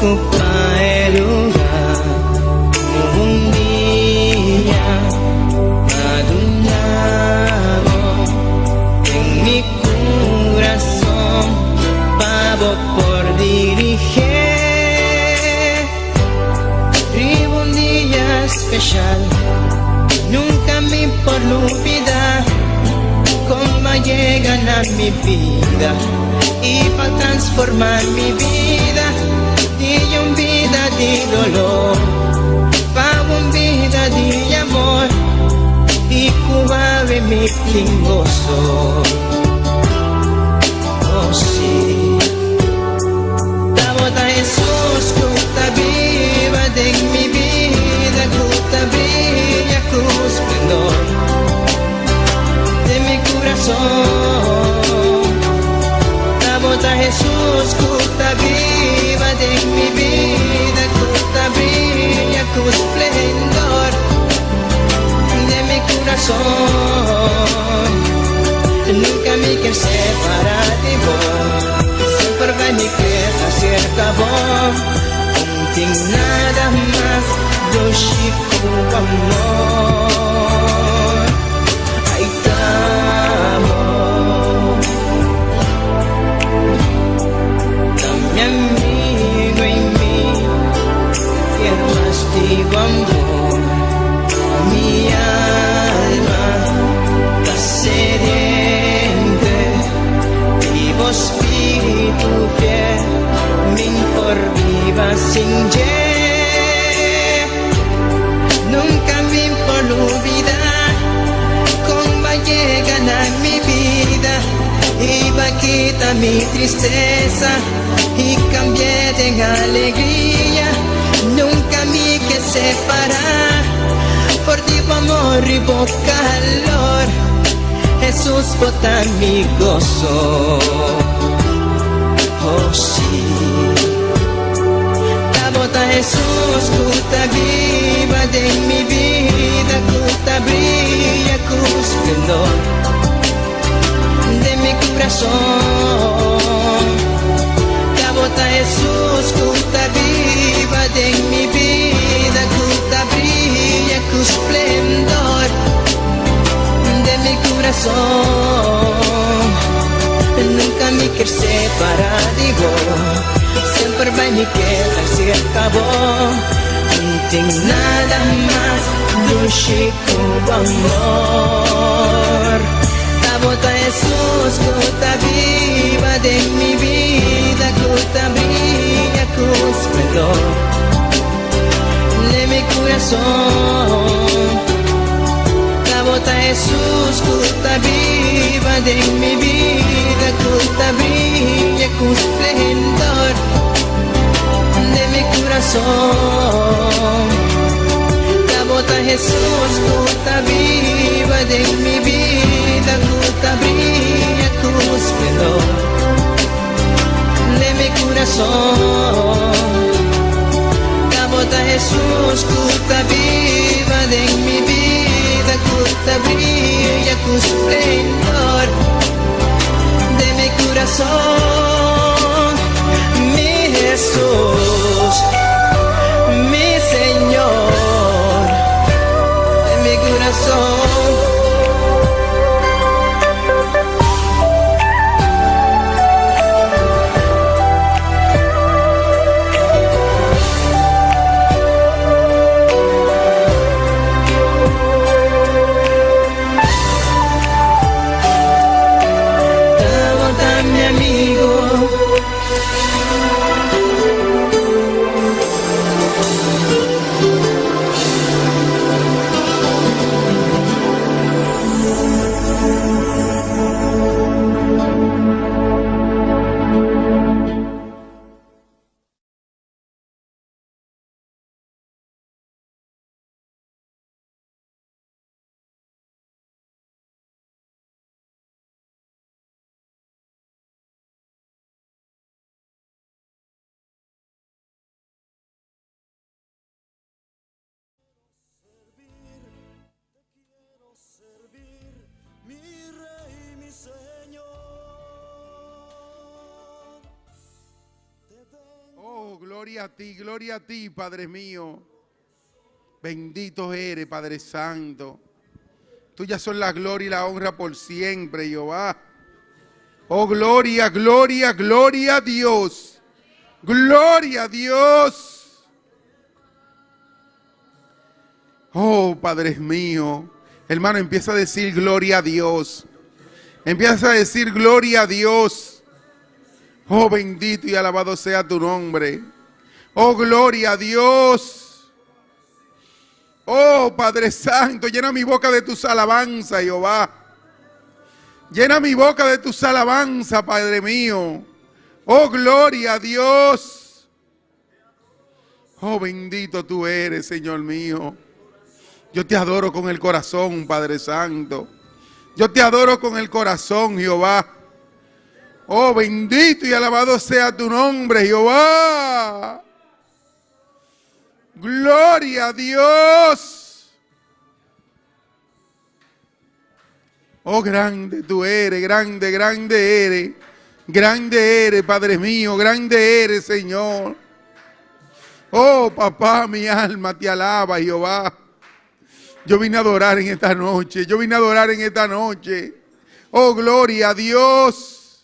ocupa el lugar como un día madurado en mi corazón, pavo por dirigir. Vivo un día especial, nunca me por olvidar cómo llegan a mi vida y para transformar mi vida de una vida de dolor para una vida de amor y cubave mi gozo. Oh sí, la boda Jesús que está viva de mi vida, que está brilla con esplendor de mi corazón. La boda Jesús que está viva de mi vida, que está brilla con esplendor de mi corazón. Nunca me quiero separar de vos, siempre va mi queda cerca vos. Contigo nada más do chico amor. Aí estamos, dame amigo em mim, quero mais de amor. Mi alma está sediente, vivo espíritu fiel, me por viva sin nunca me por olvidar cómo llegan a mi vida y va a quitar mi tristeza y cambiar en alegría. Nunca me que separar por ti amor y por calor. Jesús bota mi gozo. Oh sí, la bota Jesús que está viva de mi vida, que está brilla con esplendor de mi corazón. La bota Jesús que está viva de mi vida, que está brilla con esplendor de mi corazón. Nunca me quiero separar de vos, siempre va me queda cerca vos. No tengo nada más de un chico amor. La bota Jesús que está viva de mi vida, que está brilla con esplendor de mi corazón. La bota Jesús que está viva de mi vida, que está brilla con esplendor de mi corazón. La bota Jesús que está viva de mi vida, que está brilla con esplendor de mi corazón. La bota Jesús que está viva de mi vida, que está brilla con esplendor de mi corazón. Mi Jesús, mi Señor, de mi corazón. gloria a ti, Padre mío. Bendito eres, Padre Santo. Tuya son la gloria y la honra por siempre, Jehová. Oh, gloria, gloria, gloria a Dios. Gloria a Dios. Oh, Padre mío. Hermano, empieza a decir gloria a Dios. Empieza a decir gloria a Dios. Oh, bendito y alabado sea tu nombre. Oh, gloria a Dios. Oh, Padre Santo, llena mi boca de tus alabanzas, Jehová. Llena mi boca de tus alabanzas, Padre mío. Oh, gloria a Dios. Oh, bendito tú eres, Señor mío. Yo te adoro con el corazón, Padre Santo. Yo te adoro con el corazón, Jehová. Oh, bendito y alabado sea tu nombre, Jehová. Gloria a Dios. Oh, grande tú eres, grande, grande eres. Grande eres, Padre mío, grande eres, Señor. Oh, papá, mi alma te alaba, Jehová. Yo vine a adorar en esta noche, yo vine a adorar en esta noche. Oh, gloria a Dios.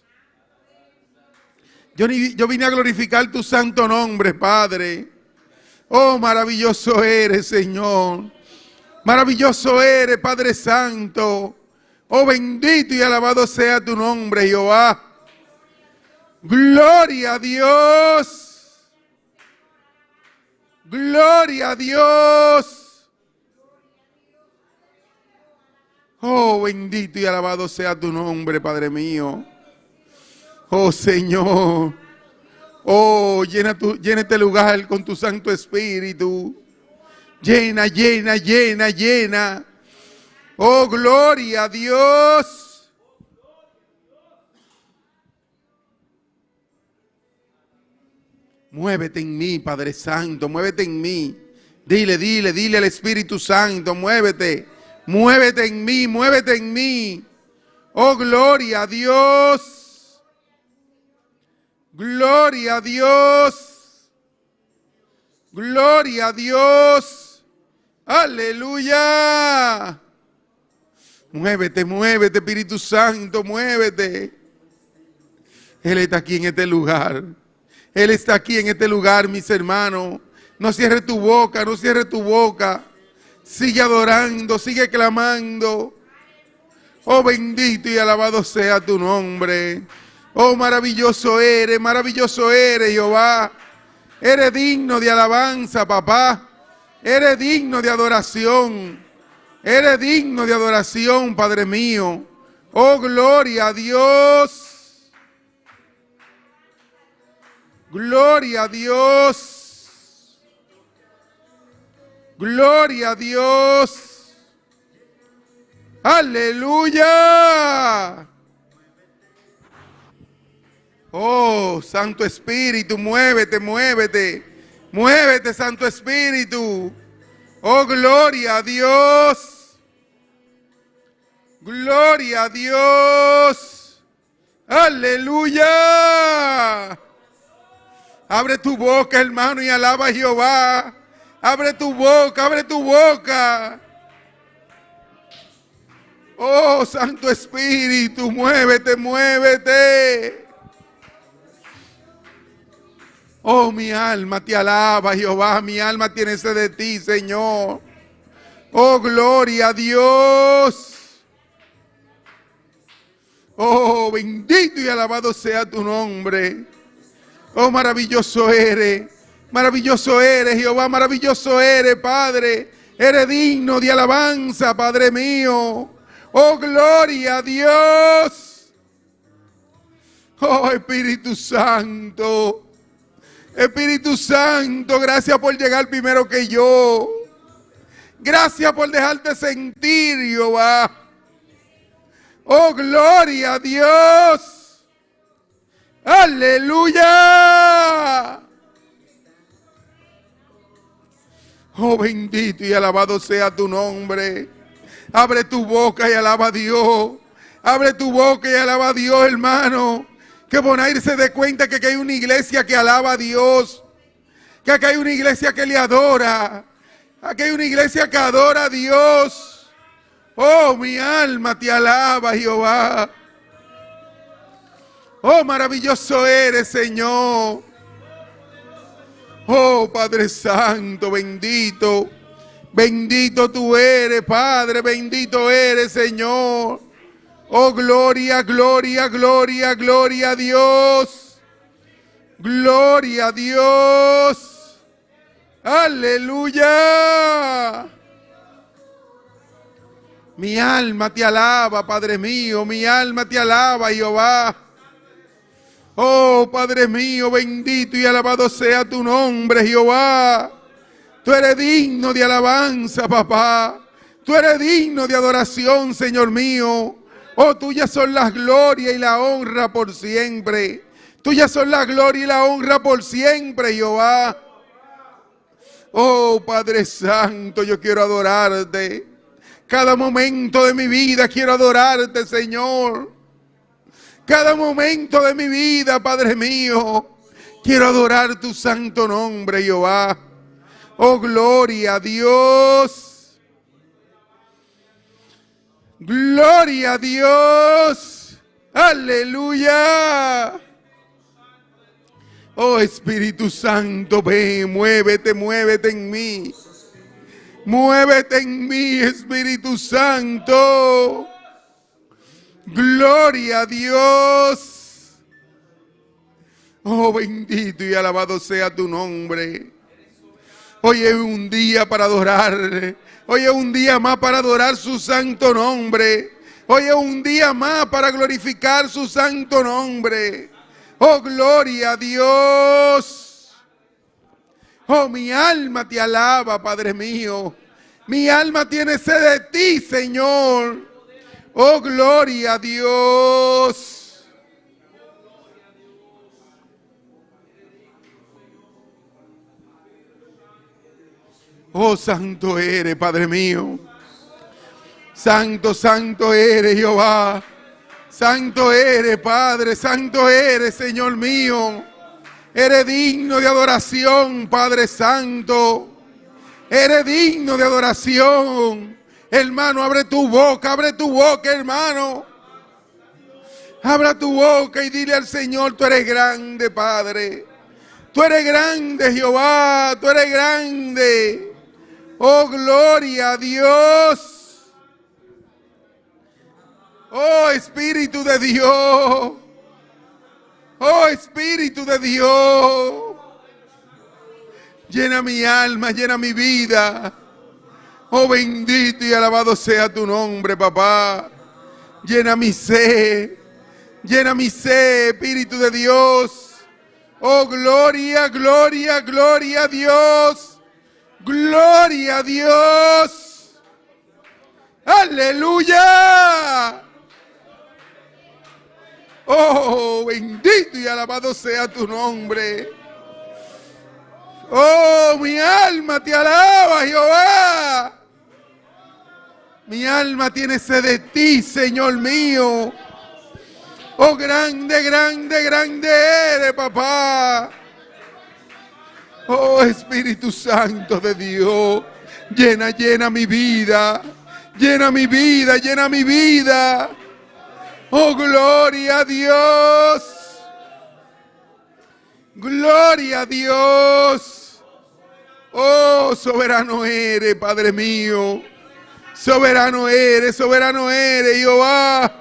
Yo vine a glorificar tu santo nombre, Padre. Oh, maravilloso eres, Señor. Maravilloso eres, Padre Santo. Oh, bendito y alabado sea tu nombre, Jehová. Gloria a Dios. Gloria a Dios. Oh, bendito y alabado sea tu nombre, Padre mío. Oh, Señor. Oh, llena este lugar con tu Santo Espíritu. Llena, llena, llena, llena. Oh, gloria a Dios. Muévete en mí, Padre Santo, muévete en mí. Dile al Espíritu Santo, muévete. Muévete en mí, muévete en mí. Oh, gloria a Dios. Gloria a Dios. Gloria a Dios. Aleluya. Muévete, muévete, Espíritu Santo, muévete. Él está aquí en este lugar. Él está aquí en este lugar, mis hermanos. No cierres tu boca, no cierres tu boca. Sigue adorando, sigue clamando. Oh, bendito y alabado sea tu nombre. Oh, maravilloso eres, Jehová. Eres digno de alabanza, papá. Eres digno de adoración. Eres digno de adoración, Padre mío. Oh, gloria a Dios. Gloria a Dios. Gloria a Dios. Aleluya. Oh, Santo Espíritu, muévete, muévete. Muévete, Santo Espíritu. Oh, gloria a Dios. Gloria a Dios. Aleluya. Abre tu boca, hermano, y alaba a Jehová. Abre tu boca, abre tu boca. Oh, Santo Espíritu, muévete, muévete. Oh, mi alma te alaba, Jehová. Mi alma tiene sed de ti, Señor. Oh, gloria a Dios. Oh, bendito y alabado sea tu nombre. Oh, maravilloso eres. Maravilloso eres, Jehová, maravilloso eres, Padre. Eres digno de alabanza, Padre mío. Oh, gloria a Dios. Oh, Espíritu Santo. Espíritu Santo, gracias por llegar primero que yo. Gracias por dejarte sentir, Jehová. Oh, gloria a Dios. Aleluya. Oh, bendito y alabado sea tu nombre. Abre tu boca y alaba a Dios. Abre tu boca y alaba a Dios, hermano. Que Bonaire se dé cuenta que hay una iglesia que alaba a Dios. Que acá hay una iglesia que le adora. Aquí hay una iglesia que adora a Dios. Oh, mi alma te alaba, Jehová. Oh, maravilloso eres, Señor. Oh, Padre Santo, bendito. Bendito tú eres, Padre. Bendito eres, Señor. Oh, gloria, gloria, gloria, gloria a Dios. Gloria a Dios. Aleluya. Mi alma te alaba, Padre mío. Mi alma te alaba, Jehová. Oh, Padre mío, bendito y alabado sea tu nombre, Jehová. Tú eres digno de alabanza, papá. Tú eres digno de adoración, Señor mío. Oh, tuyas son las glorias y la honra por siempre. Tuyas son la gloria y la honra por siempre, Jehová. Oh, Padre Santo, yo quiero adorarte. Cada momento de mi vida quiero adorarte, Señor. Cada momento de mi vida, Padre mío, quiero adorar tu santo nombre, Jehová. Oh, gloria a Dios. Gloria a Dios. Aleluya. Oh, Espíritu Santo, ven, muévete, muévete en mí. Muévete en mí, Espíritu Santo. Gloria a Dios. Oh, bendito y alabado sea tu nombre. Hoy es un día para adorar. Hoy es un día más para adorar su santo nombre. Hoy es un día más para glorificar su santo nombre. Oh, gloria a Dios. Oh, mi alma te alaba, Padre mío. Mi alma tiene sed de ti, Señor. Oh, gloria a Dios. Oh, santo eres, Padre mío. Santo, santo eres, Jehová. Santo eres, Padre. Santo eres, Señor mío. Eres digno de adoración, Padre Santo. Eres digno de adoración. Hermano, abre tu boca, hermano. Abra tu boca y dile al Señor, tú eres grande, Padre. Tú eres grande, Jehová, tú eres grande. Oh, gloria a Dios. Oh, Espíritu de Dios. Oh, Espíritu de Dios. Llena mi alma, llena mi vida. Oh, bendito y alabado sea tu nombre, papá. Llena mi sed, Espíritu de Dios. Oh, gloria, gloria, gloria a Dios. Gloria a Dios. Aleluya. Oh, bendito y alabado sea tu nombre. Oh, mi alma te alaba, Jehová. Mi alma tiene sed de ti, Señor mío. Oh, grande, grande, grande eres, papá. Oh, Espíritu Santo de Dios. Llena, llena mi vida. Llena mi vida, llena mi vida. Oh, gloria a Dios. Gloria a Dios. Oh, soberano eres, Padre mío. Soberano eres, Jehová.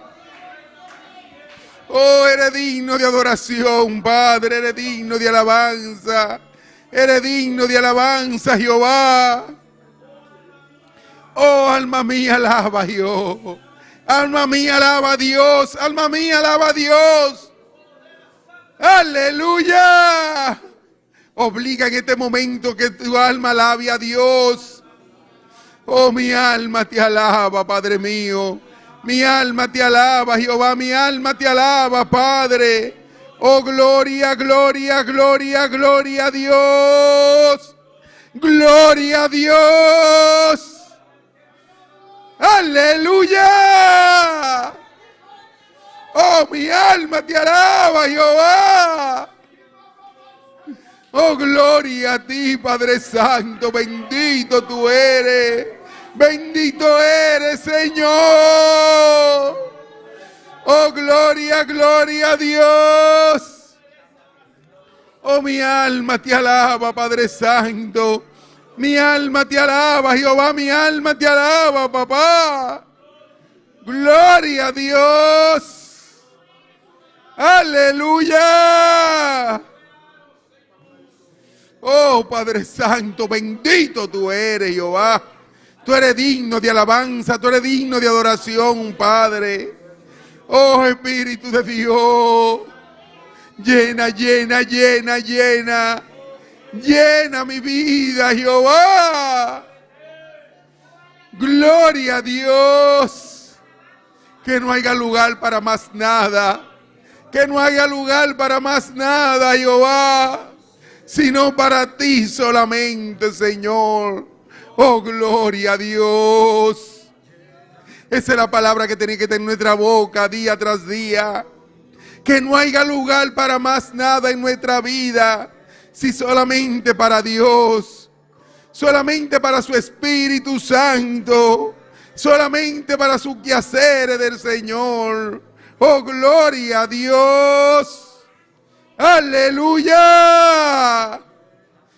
Oh, eres digno de adoración, Padre. Eres digno de alabanza. Eres digno de alabanza, Jehová. Oh, alma mía, alaba a Dios. Alma mía, alaba a Dios. Alma mía, alaba a Dios. Aleluya. Obliga en este momento que tu alma alabe a Dios. Oh, mi alma te alaba, Padre mío. Mi alma te alaba, Jehová. Mi alma te alaba, Padre. Oh, gloria, gloria, gloria, gloria a Dios. Gloria a Dios. Aleluya. Oh, mi alma te alaba, Jehová. Oh, gloria a ti, Padre Santo. Bendito tú eres. Bendito eres, Señor. Oh, gloria, gloria a Dios. Oh, mi alma te alaba, Padre Santo. Mi alma te alaba, Jehová. Mi alma te alaba, papá. Gloria a Dios. Aleluya. Oh, Padre Santo, bendito tú eres, Jehová. Tú eres digno de alabanza, tú eres digno de adoración, Padre. Oh, Espíritu de Dios, llena, llena, llena, llena. Llena mi vida, Jehová. Gloria a Dios. Que no haya lugar para más nada. Que no haya lugar para más nada, Jehová. Sino para ti solamente, Señor. Oh, gloria a Dios. Esa es la palabra que tiene que tener nuestra boca día tras día. Que no haya lugar para más nada en nuestra vida, si solamente para Dios, solamente para su Espíritu Santo, solamente para sus quehaceres del Señor. Oh, gloria a Dios. Aleluya.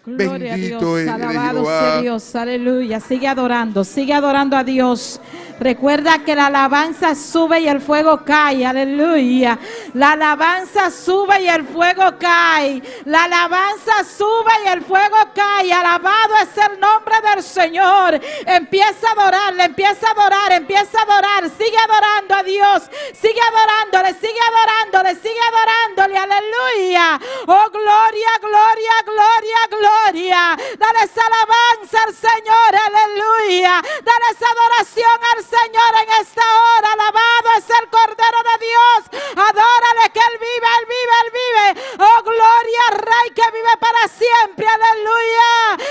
Gloria Bendito a Dios, eres, alabado Jehová. sea Dios, aleluya. Sigue adorando a Dios. Recuerda que la alabanza sube y el fuego cae, aleluya. La alabanza sube y el fuego cae. La alabanza sube y el fuego cae. Alabado es el nombre del Señor. Empieza a adorarle, empieza a adorar, empieza a adorar. Sigue adorando a Dios, sigue adorándole, sigue adorándole, sigue adorándole, aleluya. Oh, gloria, gloria, gloria, gloria. Dale esa alabanza al Señor, aleluya. Dale esa adoración al Señor en esta hora. Alabado es el Cordero de Dios. Adórale que Él vive, Él vive, Él vive. Oh, gloria al Rey que vive para siempre, aleluya.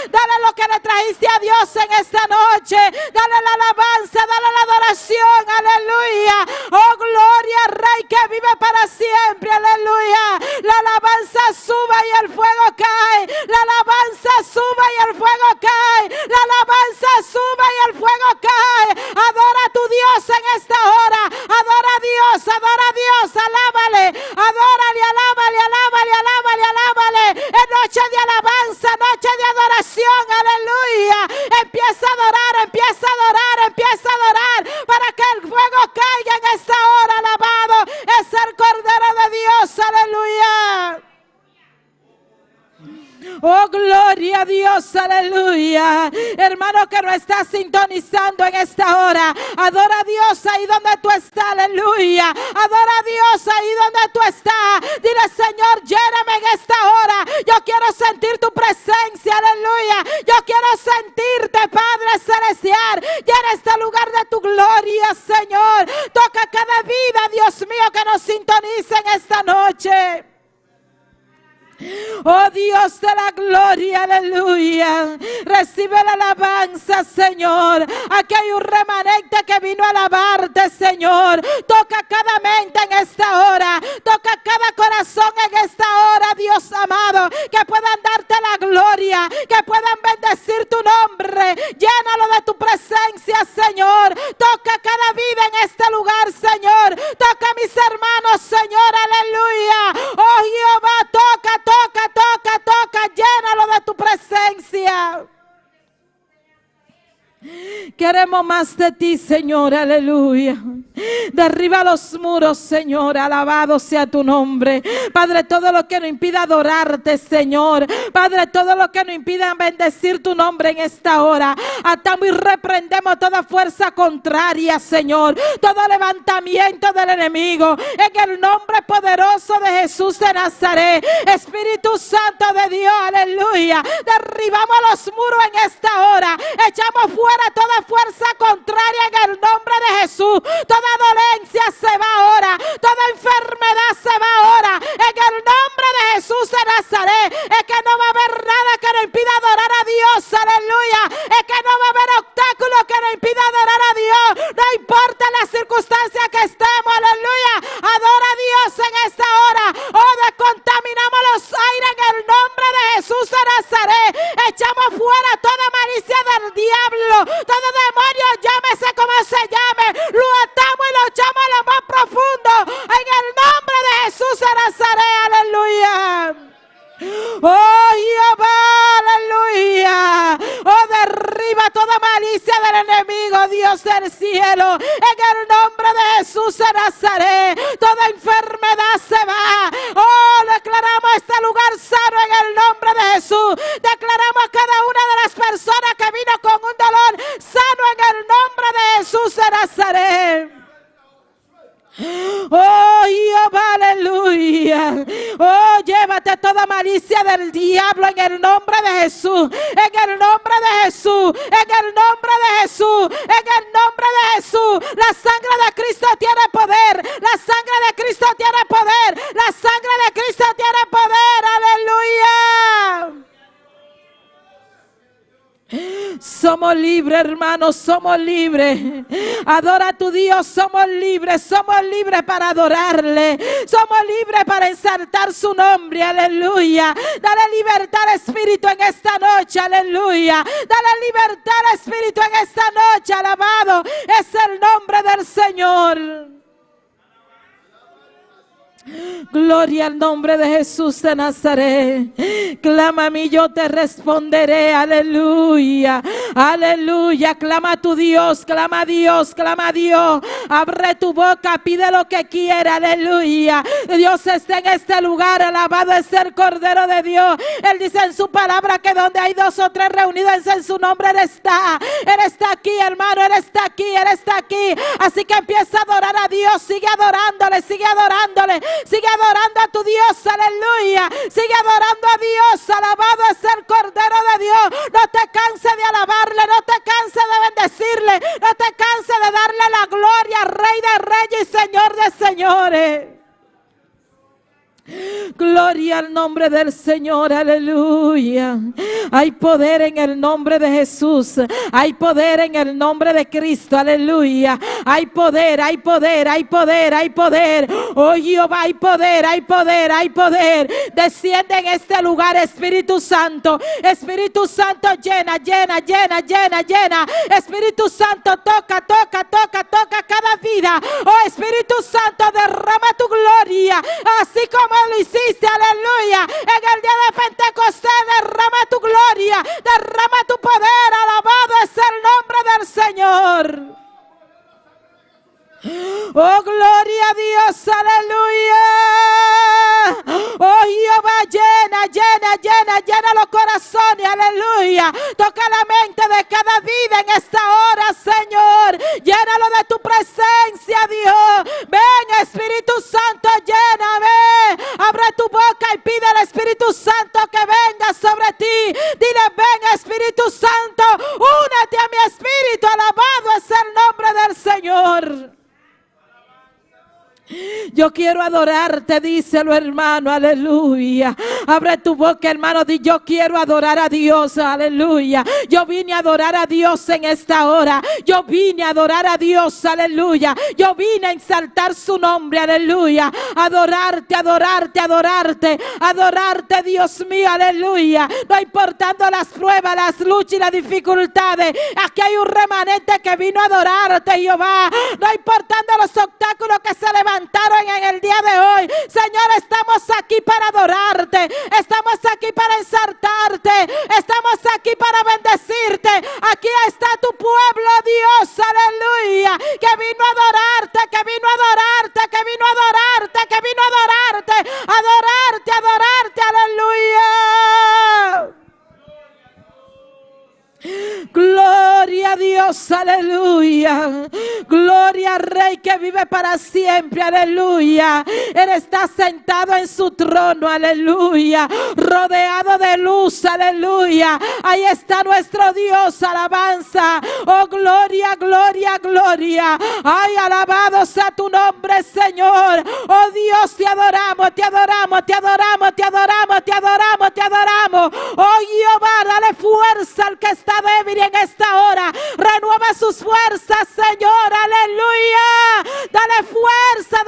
Dale lo que le trajiste a Dios en esta noche. Dale la alabanza, dale la adoración, aleluya. Oh, gloria al Rey que vive para siempre, aleluya. La alabanza sube y el fuego cae. La alabanza sube y el fuego cae. La alabanza sube y el fuego cae. Adora a tu Dios en esta hora. Adora a Dios, alábale. Adórale, alábale, alábale, alábale, alábale. En noche de alabanza, noche de adoración, aleluya. Empieza a adorar, empieza a adorar, empieza a adorar. Para que el fuego caiga en esta hora. Alabado es el Cordero de Dios, aleluya. Oh, gloria a Dios, aleluya. Hermano que no está sintonizando en esta hora, adora a Dios ahí donde tú estás, aleluya. Adora a Dios ahí donde tú estás. Dile, Señor, lléname en esta hora. Yo quiero sentir tu presencia, aleluya. Yo quiero sentirte, Padre Celestial. Llena este lugar de tu gloria, Señor. Toca cada vida, Dios mío, que nos sintonice en esta noche. Oh, Dios de la gloria, aleluya. Recibe la alabanza, Señor. Aquí hay un remanente que vino a alabarte, Señor. Toca cada mente en esta hora. Toca cada corazón en esta hora, Dios amado. Que puedan darte la gloria, que puedan bendecir tu nombre. Llénalo de tu presencia, Señor. Toca cada vida en este lugar, Señor. Toca a mis hermanos, Señor, aleluya. Oh, Jehová, toca, toca, toca, toca, llénalo de tu presencia. Queremos más de ti, Señor, aleluya. Derriba los muros, Señor, alabado sea tu nombre. Padre, todo lo que nos impida adorarte, Señor. Padre, todo lo que nos impida bendecir tu nombre en esta hora. Atamos y reprendemos toda fuerza contraria, Señor. Todo levantamiento del enemigo. En el nombre poderoso de Jesús de Nazaret. Espíritu Santo de Dios, aleluya. Derribamos los muros en esta hora. Echamos fuera toda fuerza contraria en el nombre de Jesús. Toda dolencia se va ahora. Toda enfermedad se va ahora. En el nombre de Jesús de Nazaret. Es que no va a haber nada que nos impida adorar a Dios. Aleluya. Es que no va a haber obstáculo que nos impida adorar a Dios. No importa la circunstancia que estemos. Aleluya. Adora a Dios en esta hora. Oh, descontaminamos los aires en el nombre de Jesús Oh Jehová, aleluya. Oh, derriba toda malicia del enemigo, Dios del cielo. En el nombre de Jesús de Nazaret, toda enfermedad se va. Oh, declaramos este lugar sano en el nombre de Jesús. Declaramos a cada una de las personas que vino con un dolor sano en el nombre de Jesús de Nazaret. Oh Jehová, aleluya. Oh, llévate toda malicia del diablo en el nombre de Jesús. En el nombre de Jesús. En el nombre de Jesús. En el nombre de Jesús. La sangre de Cristo tiene poder. La sangre de Cristo tiene poder. La sangre de Cristo tiene poder. Aleluya. Somos libres, hermanos, somos libres. Adora a tu Dios, somos libres para adorarle. Somos libres para exaltar su nombre, aleluya. Dale libertad al Espíritu en esta noche, aleluya. Dale libertad al Espíritu en esta noche, alabado es el nombre del Señor. Gloria al nombre de Jesús de Nazaret. Clama a mí, yo te responderé. Aleluya, aleluya. Clama a tu Dios, clama a Dios, clama a Dios. Abre tu boca, pide lo que quiera. Aleluya. Dios está en este lugar. Alabado es el Cordero de Dios. Él dice en su palabra que donde hay 2 o 3 reunidos en su nombre, Él está. Él está aquí, hermano. Él está aquí, Él está aquí. Así que empieza a adorar a Dios. Sigue adorándole, sigue adorándole. Sigue adorando a tu Dios, aleluya. Sigue adorando a Dios, alabado es el Cordero de Dios. No te canses de alabarle, no te canses de bendecirle, no te canses de darle la gloria, Rey de Reyes y Señor de Señores. Gloria al nombre del Señor, aleluya. Hay poder en el nombre de Jesús. Hay poder en el nombre de Cristo, aleluya. Hay poder, hay poder, hay poder, hay poder. Oh Jehová, hay poder, hay poder, hay poder. Desciende en este lugar, Espíritu Santo. Espíritu Santo, llena, llena, llena, llena, llena. Espíritu Santo, toca, toca, toca, toca cada vida. Oh Espíritu Santo, derrama tu gloria, así como lo hiciste, aleluya, en el día de Pentecostés. Derrama tu gloria, derrama tu poder, alabado es el nombre del Señor. Oh, gloria a Dios, aleluya. Oh, Jehová, llena, llena, llena, llena los corazones, aleluya. Toca la mente de cada vida en esta hora, Señor. Llénalo de tu presencia, Dios. Ven, Espíritu Santo, lléname. Abre tu boca y pide al Espíritu Santo que venga sobre ti. Dile, ven, Espíritu Santo, únete a mi espíritu. Alabado es el nombre del Señor. Yo quiero adorarte, díselo, hermano, aleluya. Abre tu boca, hermano, di: yo quiero adorar a Dios, aleluya. Yo vine a adorar a Dios en esta hora. Yo vine a adorar a Dios, aleluya. Yo vine a exaltar su nombre, aleluya. Adorarte, adorarte, adorarte, adorarte, Dios mío, aleluya. No importando las pruebas, las luchas y las dificultades, aquí hay un remanente que vino a adorarte, Jehová. No importando los obstáculos que se levantan en el día de hoy, Señor, estamos aquí para adorarte, estamos aquí para exaltarte, estamos aquí para bendecirte. Aquí está tu pueblo, Dios, aleluya, que vino a adorarte, que vino a adorarte, que vino a adorarte, que vino a adorarte, adorarte, adorarte, aleluya. Gloria a Dios, aleluya. Gloria al Rey que vive para siempre, aleluya. Él está sentado en su trono, aleluya, rodeado de luz, aleluya. Ahí está nuestro Dios, alabanza. Oh, gloria, gloria, gloria. Ay, alabado sea tu nombre, Señor. Oh Dios, te adoramos, te adoramos, te adoramos, te adoramos, te adoramos, te adoramos. Oh Jehová, dale fuerza al que está débil en esta hora. Renueva sus fuerzas, Señor, aleluya. Dale fuerza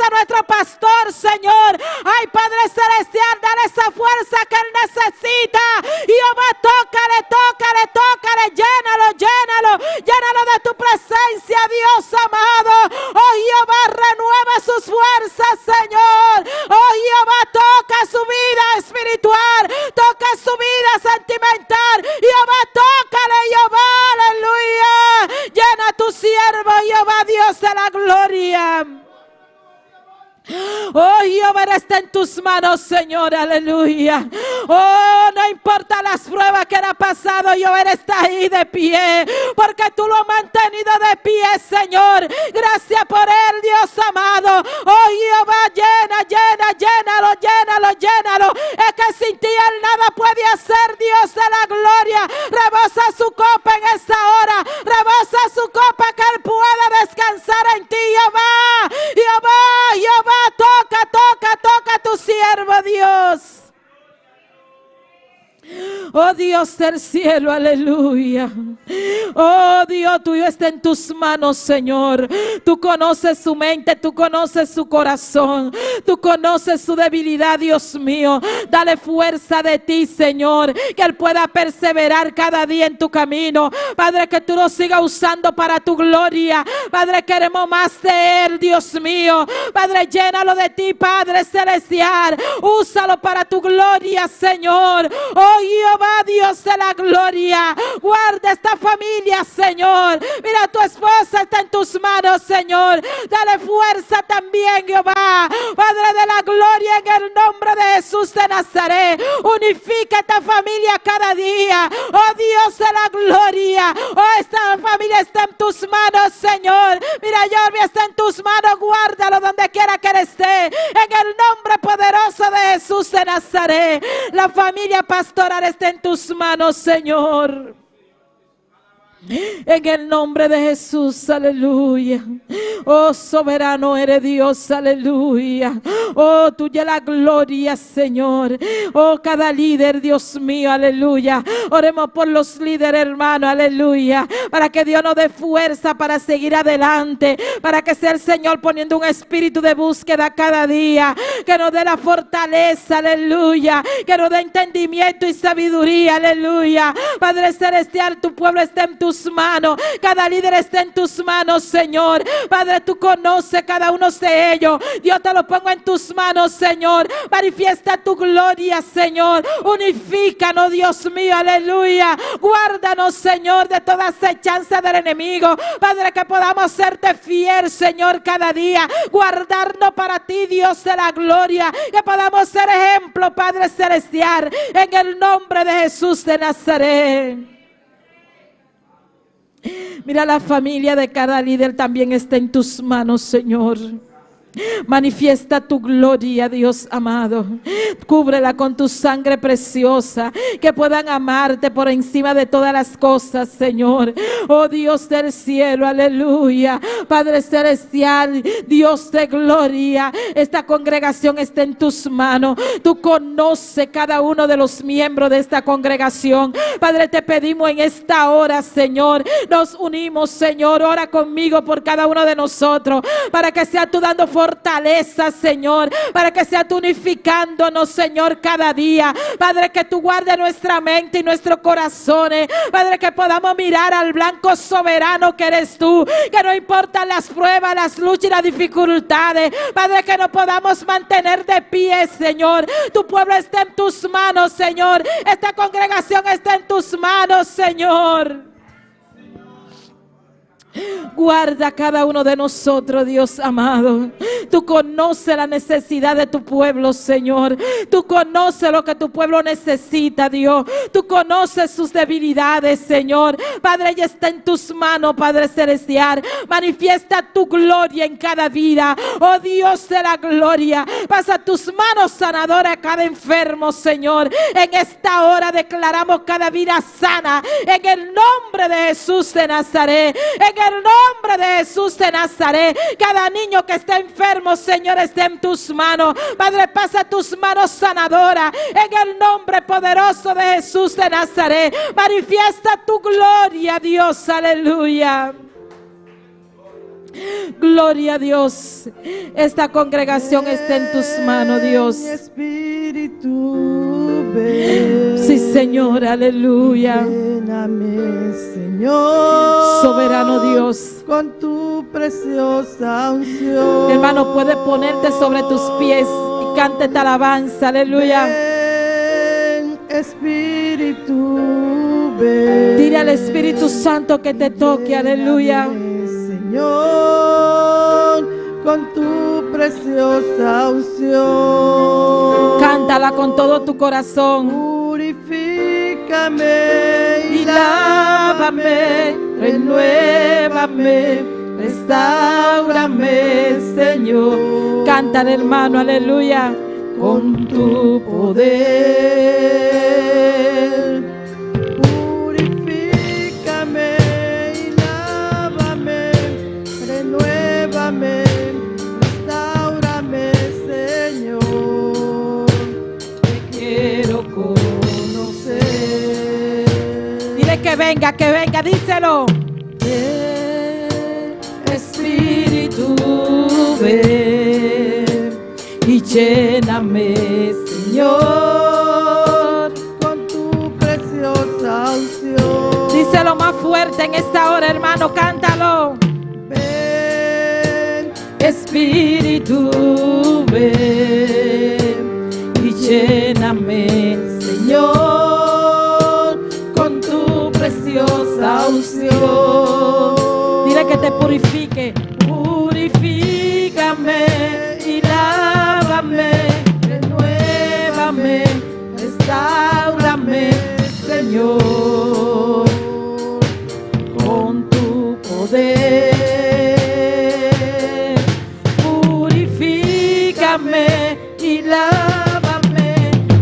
a nuestro pastor, Señor. Ay, Padre Celestial, dale esa fuerza que él necesita. Jehová, tócale, tócale, tócale, llénalo, llénalo, llénalo de tu presencia, Dios amado. Oh Jehová, renueva sus fuerzas, Señor. Oh Jehová, toca su vida espiritual. Dios, Señor, aleluya. Oh, no importa las pruebas que Él ha pasado, Él está ahí de pie, porque tú lo has mantenido de pie, Señor. Gracias por Él, Dios amado. Oh, Jehová, llénalo. Es que sin ti Él nada puede hacer, Dios de la gloria. Rebosa su copa en esta hora. Rebosa su copa, que Él pueda descansar en ti, Jehová. Toca a tu siervo, Dios. Oh Dios del cielo, aleluya. Oh Dios, tuyo está en tus manos, Señor. Tú conoces su mente, tú conoces su corazón, tú conoces su debilidad, Dios mío. Dale fuerza de ti, Señor, que Él pueda perseverar cada día en tu camino. Padre, que tú lo sigas usando para tu gloria. Padre, queremos más de Él, Dios mío. Padre, llénalo de ti, Padre celestial. Úsalo para tu gloria, Señor. Oh Jehová, Dios de la gloria, guarda esta familia, Señor. Mira, tu esposa está en tus manos, Señor. Dale fuerza también, Jehová, Padre de la gloria, en el nombre de Jesús de Nazaret. Unifica esta familia cada día. Oh Dios de la gloria, oh, esta familia está en tus manos, Señor. Mira, Jorge está en tus manos. Guárdalo donde quiera que Él esté, en el nombre poderoso de Jesús de Nazaret. La familia pastoral está en tus manos, Señor. En el nombre de Jesús, aleluya. Oh, soberano eres Dios, aleluya. Oh, tuya la gloria, Señor. Oh, cada líder, Dios mío, aleluya. Oremos por los líderes, hermanos, aleluya. Para que Dios nos dé fuerza para seguir adelante. Para que sea el Señor poniendo un espíritu de búsqueda cada día. Que nos dé la fortaleza, aleluya. Que nos dé entendimiento y sabiduría, aleluya. Padre celestial, tu pueblo está en tus manos, cada líder está en tus manos, Señor. Padre, tú conoces cada uno de ellos. Dios, te lo pongo en tus manos, Señor. Manifiesta tu gloria, Señor. Unifícanos, Dios mío, aleluya. Guárdanos, Señor, de toda acechanza del enemigo. Padre, que podamos serte fiel, Señor, cada día. Guardarnos para ti, Dios de la gloria. Que podamos ser ejemplo, Padre celestial, en el nombre de Jesús de Nazaret. Mira, la familia de cada líder también está en tus manos, Señor. Manifiesta tu gloria, Dios amado. Cúbrela con tu sangre preciosa, que puedan amarte por encima de todas las cosas, Señor. Oh Dios del cielo, aleluya. Padre celestial, Dios de gloria, esta congregación está en tus manos. Tú conoces cada uno de los miembros de esta congregación. Padre, te pedimos en esta hora, Señor, nos unimos, Señor. Ora conmigo por cada uno de nosotros, para que sea tú dando fortaleza, Señor, para que sea tú unificándonos, Señor, cada día. Padre, que tú guardes nuestra mente y nuestros corazones. Padre, que podamos mirar al blanco soberano que eres tú, que no importan las pruebas, las luchas y las dificultades. Padre, que nos podamos mantener de pie, Señor. Tu pueblo está en tus manos, Señor. Esta congregación está en tus manos, Señor. Guarda cada uno de nosotros, Dios amado. Tú conoces la necesidad de tu pueblo, Señor. Tú conoces lo que tu pueblo necesita, Dios. Tú conoces sus debilidades, Señor. Padre, ya está en tus manos, Padre celestial. Manifiesta tu gloria en cada vida. Oh Dios de la gloria, pasa tus manos sanadoras a cada enfermo, Señor. En esta hora declaramos cada vida sana, en el nombre de Jesús de Nazaret. En el nombre de Jesús de Nazaret, cada niño que está enfermo, Señor, está en tus manos. Padre, pasa tus manos sanadoras en el nombre poderoso de Jesús de Nazaret. Manifiesta tu gloria, Dios, aleluya. Gloria a Dios. Esta congregación está en tus manos, Dios. Sí, Señor, aleluya. Lléname, Señor, soberano Dios, con tu preciosa unción. Hermano, puedes ponerte sobre tus pies y cante esta alabanza, aleluya. Ven, Espíritu, ven. Dile al Espíritu Santo que te toque, aleluya. Señor, con tu preciosa unción. Cántala con todo tu corazón. Purifícame Y lávame, renuévame, restáurame, Señor. Cántale, hermano, aleluya. Con tu poder. Purifícame y lávame, renuévame, restáurame, Señor. Te quiero conocer. Dile que venga, díselo. Espíritu, ven y lléname, Señor, Con tu preciosa unción. díselo más fuerte en esta hora, hermano, cántalo. Ven, Espíritu, ven y lléname, Señor, con tu preciosa unción. Dile que te purifique. Purifícame y lávame, renuévame, restáurame, Señor, con tu poder. Purifícame y lávame,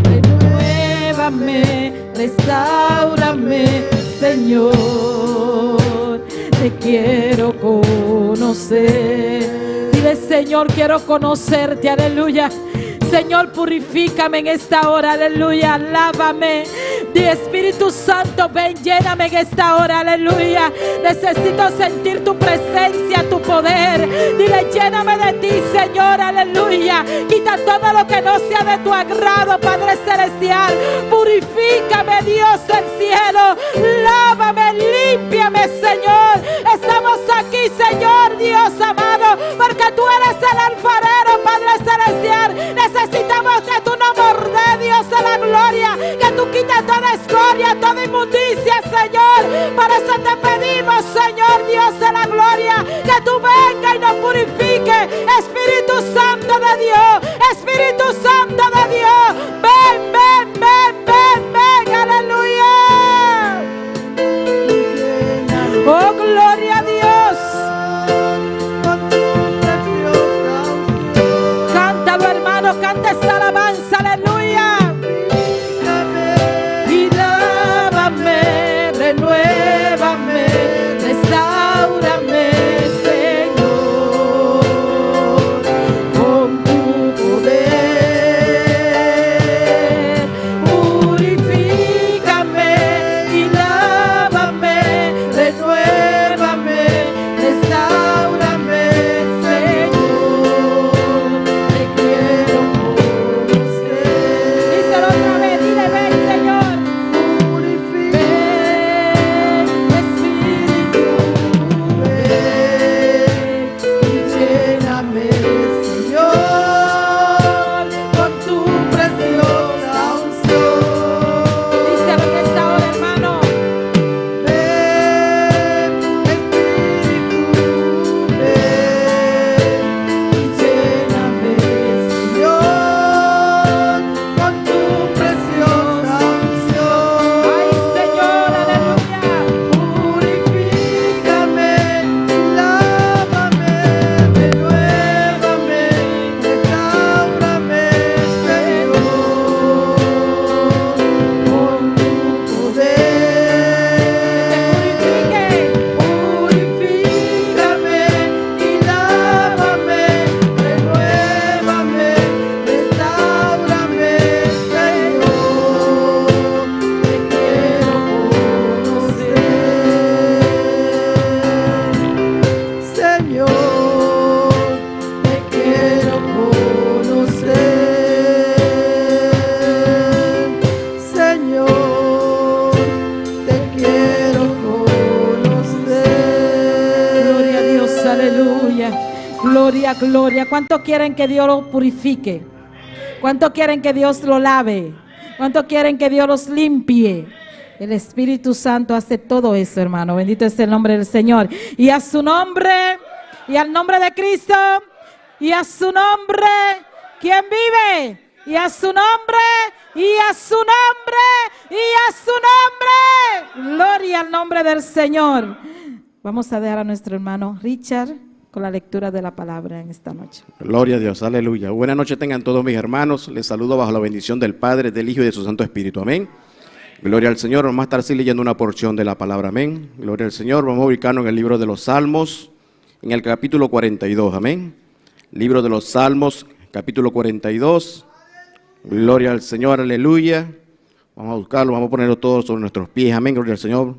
renuévame, restáurame, Señor. Te quiero conocer. Dile, Señor, quiero conocerte, aleluya. Señor, purifícame en esta hora, aleluya. Lávame. Di, Espíritu Santo, ven, lléname en esta hora, aleluya. Necesito sentir tu presencia, tu poder. Dile, lléname de ti, Señor, aleluya. Quita todo lo que no sea de tu agrado, Padre Celestial. Purifícame, Dios del cielo. Lávame, límpiame, Señor. Estamos aquí, Señor, Dios amado, porque tú eres el alfarero, Padre Celestial. Necesitamos que tú nos mordes, Dios de la gloria, que tú quites toda escoria, toda inmundicia, Señor. Por eso te pedimos, Señor, Dios de la gloria, que tú vengas y nos purifique. Espíritu Santo de Dios, Espíritu Santo de Dios, ven, ven, ven, ven, ven, aleluya. Oh, gloria a Dios. con tu preciosa unción. Cántalo, hermano, canta esta alabanza, aleluya. Y lávame, renuévame, restáurame, Señor, con tu poder. Purifícame y lávame, renuévame, restáurame, Señor. Te quiero conocer. Díselo otra vez, dile, ven, Señor. Ven, Espíritu, ven y lléname, Señor, con tu preciosa unción. Díselo en esta hora, hermano. Ven, Espíritu, ven Y lléname, Señor, con tu preciosa unción. ay, Señor, aleluya. Purifícame y lávame, renuévame, restáurame, Señor, con tu poder. Purifícame y lávame, renuévame, restáurame, Señor. Te quiero conocer, Señor. Te quiero conocer, Señor. Te quiero conocer. Gloria a Dios, aleluya. Gloria, gloria. ¿Cuántos quieren que Dios los purifique? ¿Cuántos quieren que Dios lo lave? ¿Cuántos quieren que Dios los limpie? El Espíritu Santo hace todo eso, hermano. Bendito es el nombre del Señor. Y a su nombre, y al nombre de Cristo, y a su nombre, ¿quién vive? y a su nombre, y a su nombre, y a su nombre. Gloria al nombre del Señor. Vamos a dejar a nuestro hermano Richard con la lectura de la palabra en esta noche. Gloria a Dios, aleluya. Buenas noches tengan todos mis hermanos. Les saludo bajo la bendición del Padre, del Hijo y de su Santo Espíritu. Amén. Gloria al Señor. Vamos a estar así leyendo una porción de la palabra. Amén. Gloria al Señor. Vamos a ubicarnos en el libro de los Salmos, en el capítulo 42. Amén. Libro de los Salmos, capítulo 42. Gloria al Señor, aleluya. Vamos a buscarlo, vamos a ponerlo todos sobre nuestros pies. Amén. Gloria al Señor.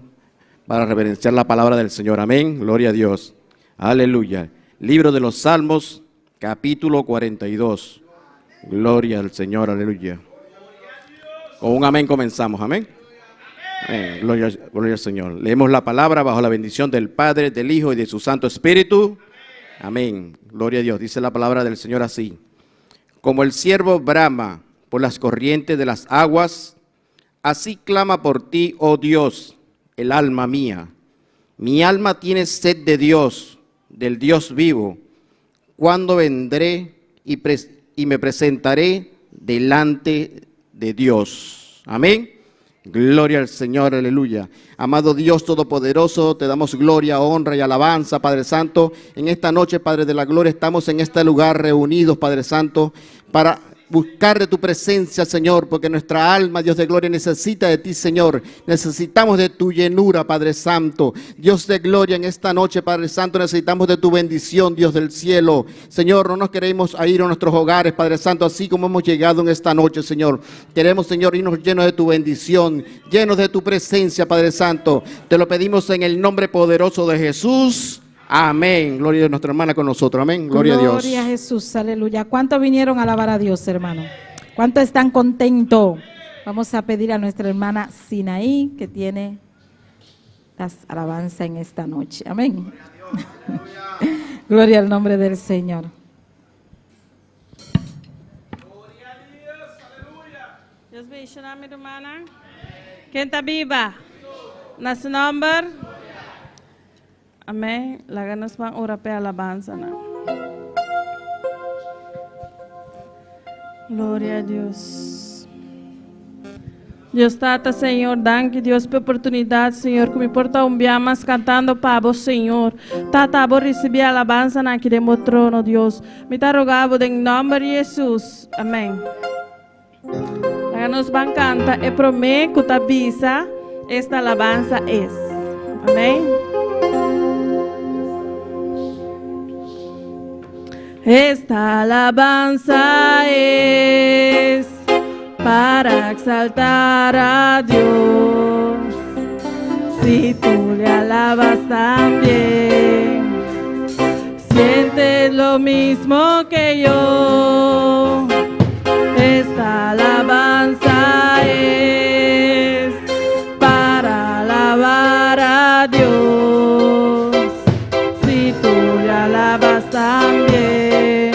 Para reverenciar la palabra del Señor. Amén. Gloria a Dios. Aleluya. Libro de los Salmos, capítulo 42. Gloria al Señor, aleluya. Con un amén comenzamos, amén. Amén. Gloria al Señor. Leemos la palabra bajo la bendición del Padre, del Hijo y de su Santo Espíritu. Amén. Gloria a Dios. Dice la palabra del Señor así. Como el ciervo brama por las corrientes de las aguas, así clama por ti, oh Dios, el alma mía. Mi alma tiene sed de Dios, del Dios vivo. ¿Cuándo vendré y me presentaré delante de Dios? Amén. Gloria al Señor, aleluya. Amado Dios Todopoderoso, te damos gloria, honra y alabanza, Padre Santo. En esta noche, Padre de la Gloria, estamos en este lugar reunidos, Padre Santo, para buscar de tu presencia, Señor, porque nuestra alma, Dios de gloria, necesita de ti, Señor. Necesitamos de tu llenura, Padre Santo. Dios de gloria, en esta noche, Padre Santo, necesitamos de tu bendición, Dios del cielo. Señor, no nos queremos ir a nuestros hogares, Padre Santo, así como hemos llegado en esta noche, Señor. Queremos, Señor, irnos llenos de tu bendición, llenos de tu presencia, Padre Santo. Te lo pedimos en el nombre poderoso de Jesús. Amén. Gloria a nuestra hermana con nosotros. Amén. Gloria a Dios. Gloria a Jesús. Aleluya. ¿Cuántos vinieron a alabar a Dios, hermano? ¿Cuántos están contentos? Vamos a pedir a nuestra hermana Sinaí, que tiene las alabanzas en esta noche. Amén. Gloria al nombre del Señor. Gloria a Dios. Aleluya. Dios bendiga a mi hermana. ¿Quién está viva? ¿Nas nombre? Amén. La ganas van orar para alabanza. Gloria a Dios. Dios tata, Senhor, danke Deus pela oportunidade, Senhor, que me importa mais cantando para vos, Senhor. Tata, vou receber a alabança naquele meu trono, Deus. Me tá rogado em nome de Jesus. Amém. Agora nós vamos cantar e prometo que te avisa esta alabança é. Amém. Esta alabanza es para exaltar a Dios. Si tú le alabas también, sientes lo mismo que yo. Esta alabanza es para alabar a Dios. Si tú le alabas también,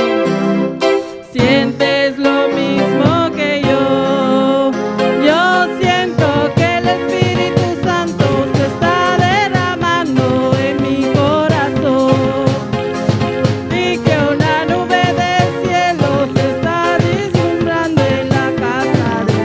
sientes lo mismo que yo. Yo siento que el Espíritu Santo se está derramando en mi corazón y que una nube del cielo se está deslumbrando en la casa de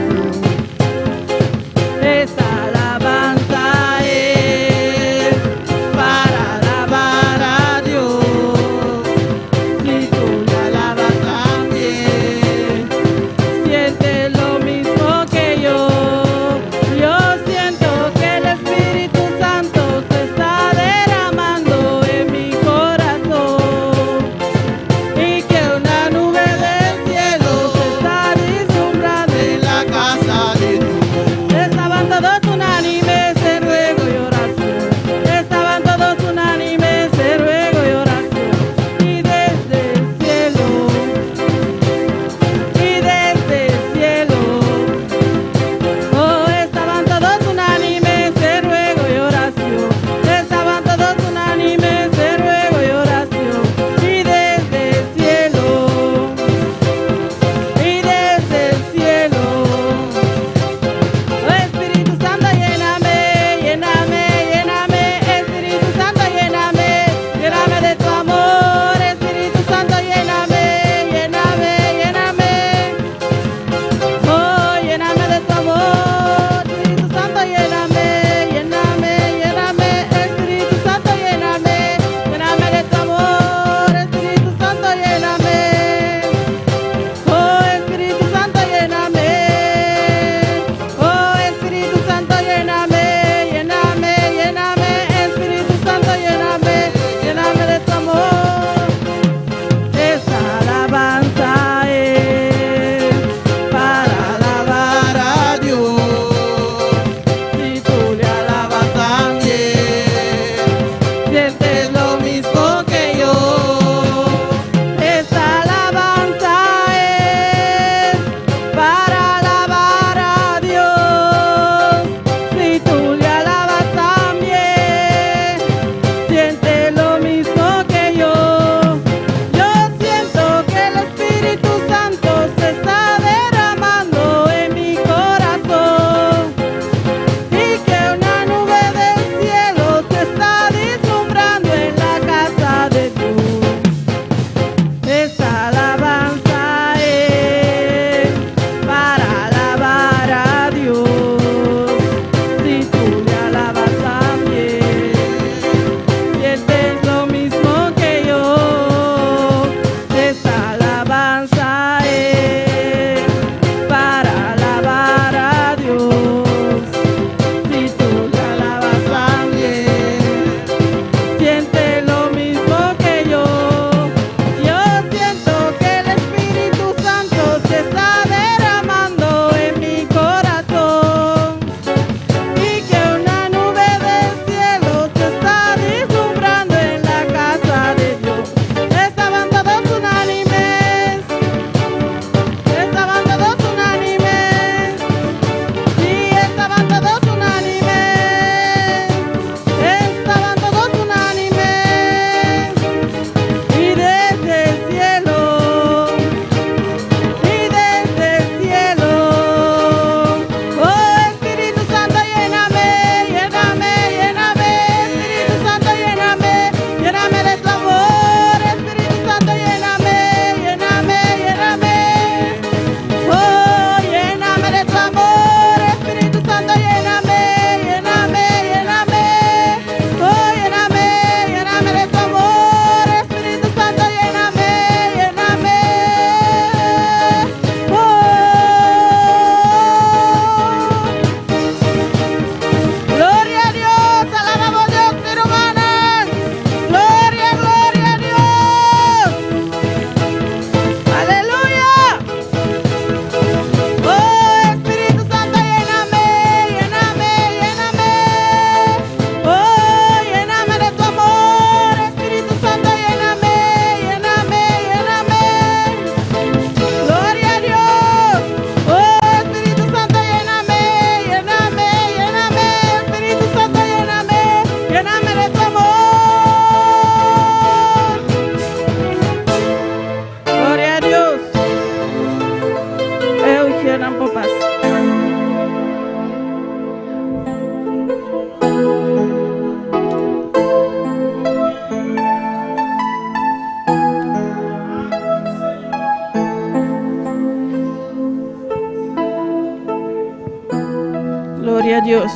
Gloria a Dios.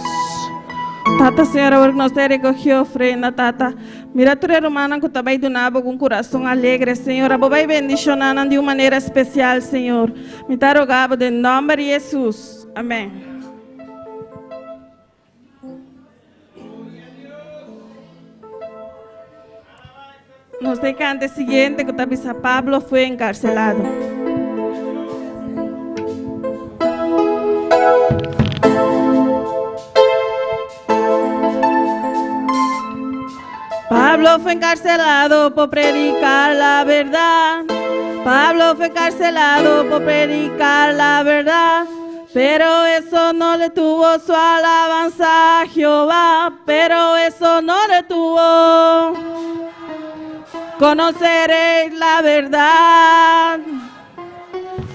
Tata, Señor, ahora que nos te recogió ofrenda, Tata. Mira tu hermana que também donava com coração alegre, Senhor. A bobai bendicionando de uma maneira especial, Senhor. Me tá rogando em nome de Jesus. Amém. Nos deja antes siguiente que también San Pablo fue encarcelado. Pablo fue encarcelado por predicar la verdad. Pablo fue encarcelado por predicar la verdad. Pero eso no le tuvo su alabanza a Jehová. Pero eso no le tuvo. Conoceréis la verdad.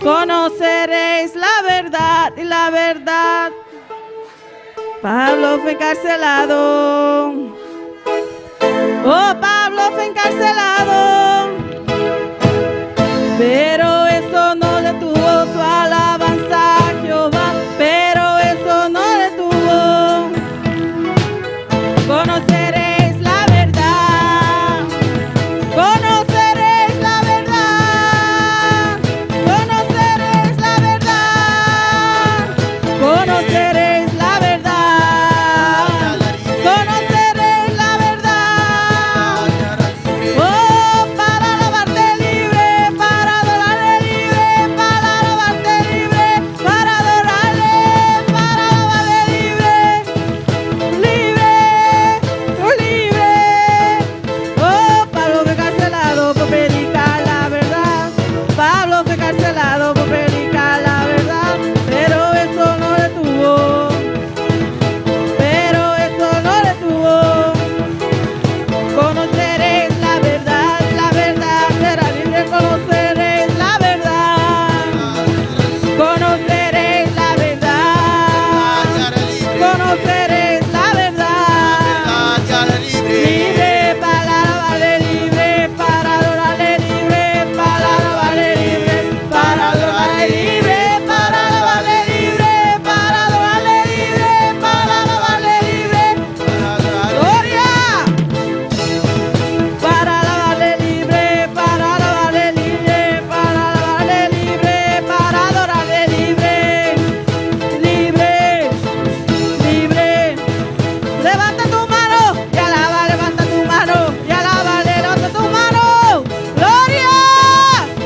Conoceréis la verdad y la verdad. Pablo fue encarcelado. Oh, Pablo fue encarcelado, pero eso no le tuvo su alabanza a Jehová, pero eso no le tuvo. Conoceréis la verdad, conoceréis la verdad, conoceréis la verdad, conoceréis la verdad, conoceréis la verdad. Oh, para alabarte libre, para adorarle libre, para alabarte libre, para adorarle, para alabarle libre, libre, libre. Oh, Pablo fue encarcelado por predicar la verdad. Pablo fue encarcelado por predicar la verdad, pero eso no le tuvo. Pero eso no le tuvo. Conoceréis la verdad será libre. Conoceréis la verdad, conoceréis la verdad, conoceréis la verdad. Libre para alabarle libre, para adorarle libre, para alabarle libre, para adorarle libre, para alabarle libre, para adorarle libre, para alabarle libre. Gloria. Para alabarle libre, para alabarle libre, para alabarle libre, para adorarle libre, libre, libre. Levanta tu mano y alaba, levanta tu mano y alaba, levanta tu mano. Gloria.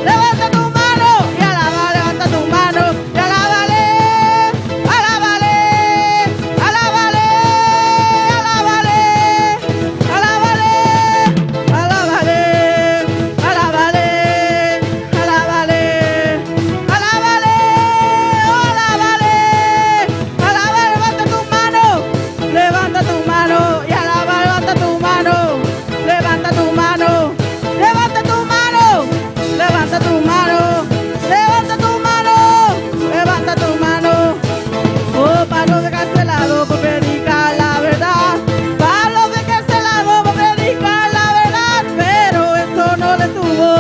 Levanta tu mano y alaba, levanta tu mano y alábale, alábale, alábale, alábale, alábale, alábale, alábale, alábale, alábale, oh, alábale, levanta tu mano y alaba, levanta tu mano, levanta tu mano, levanta tu mano, levanta tu mano, levanta tu mano, levanta tu mano. Oh, Pablo fue encarcelado por predicar la verdad. Pablo fue encarcelado por predicar la verdad, pero eso no le tuvo.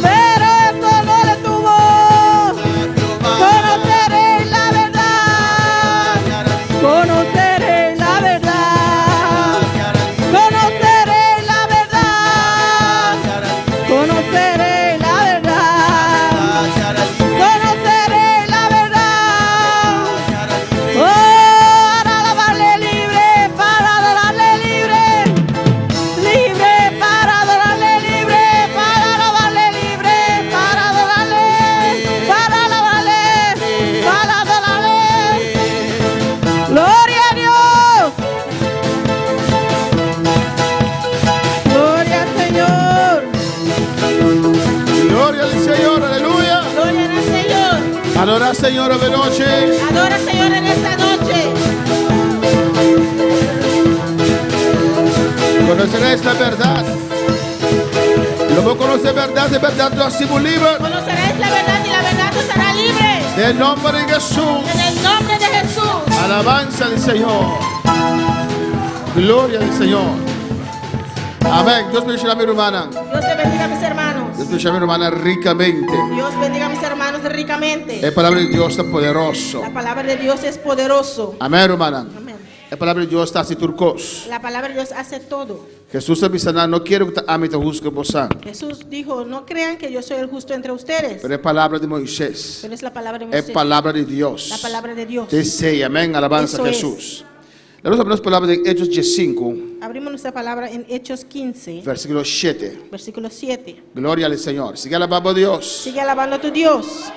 Pero eso no le tuvo. Conoceréis la verdad. Conoceréis la verdad. Conoceréis la verdad. Conoceréis la verdad. Conoceréis la verdad. Oh, para alabarle libre, para adorarle libre, libre, para adorarle libre, para alabarle libre, para adorarle, para alabarle, para adorarle. Gloria a Dios. Gloria al Señor. Gloria al Señor, aleluya. Gloria al Señor. Adora al Señor de noche. Adora al Señor en esta noche. Conoceréis la verdad. Luego conocer verdad, de verdad lo hacemos libre. Conoceréis la verdad y la verdad os hará libre. En el nombre de Jesús. En el nombre de Jesús. Alabanza del Señor. Gloria al Señor. Amén. Dios bendiga a mi hermana. Dios te bendiga, mis hermanos. Dios bendiga a mi hermana ricamente. Dios bendiga a mis hermanos ricamente. La palabra de Dios está poderoso. La palabra de Dios es poderoso. Amén, hermana. Amén. La palabra de Dios está así turcos. La palabra de Dios hace todo. Jesús avisa, no quiero que a mí te juzgue vos. Jesús dijo, no crean que yo soy el justo entre ustedes. Pero es palabra de Moisés. Pero es la palabra de Es Moisés. palabra de Dios. La palabra de Dios. Dice, amén, alabanza Eso a es. Jesús. Vamos a ver las palabras de Hechos 15, Abrimos nuestra palabra en Hechos 15, versículo 7. versículo 7. Gloria al Señor. Sigue alabando a Dios. Sigue alabando a tu Dios.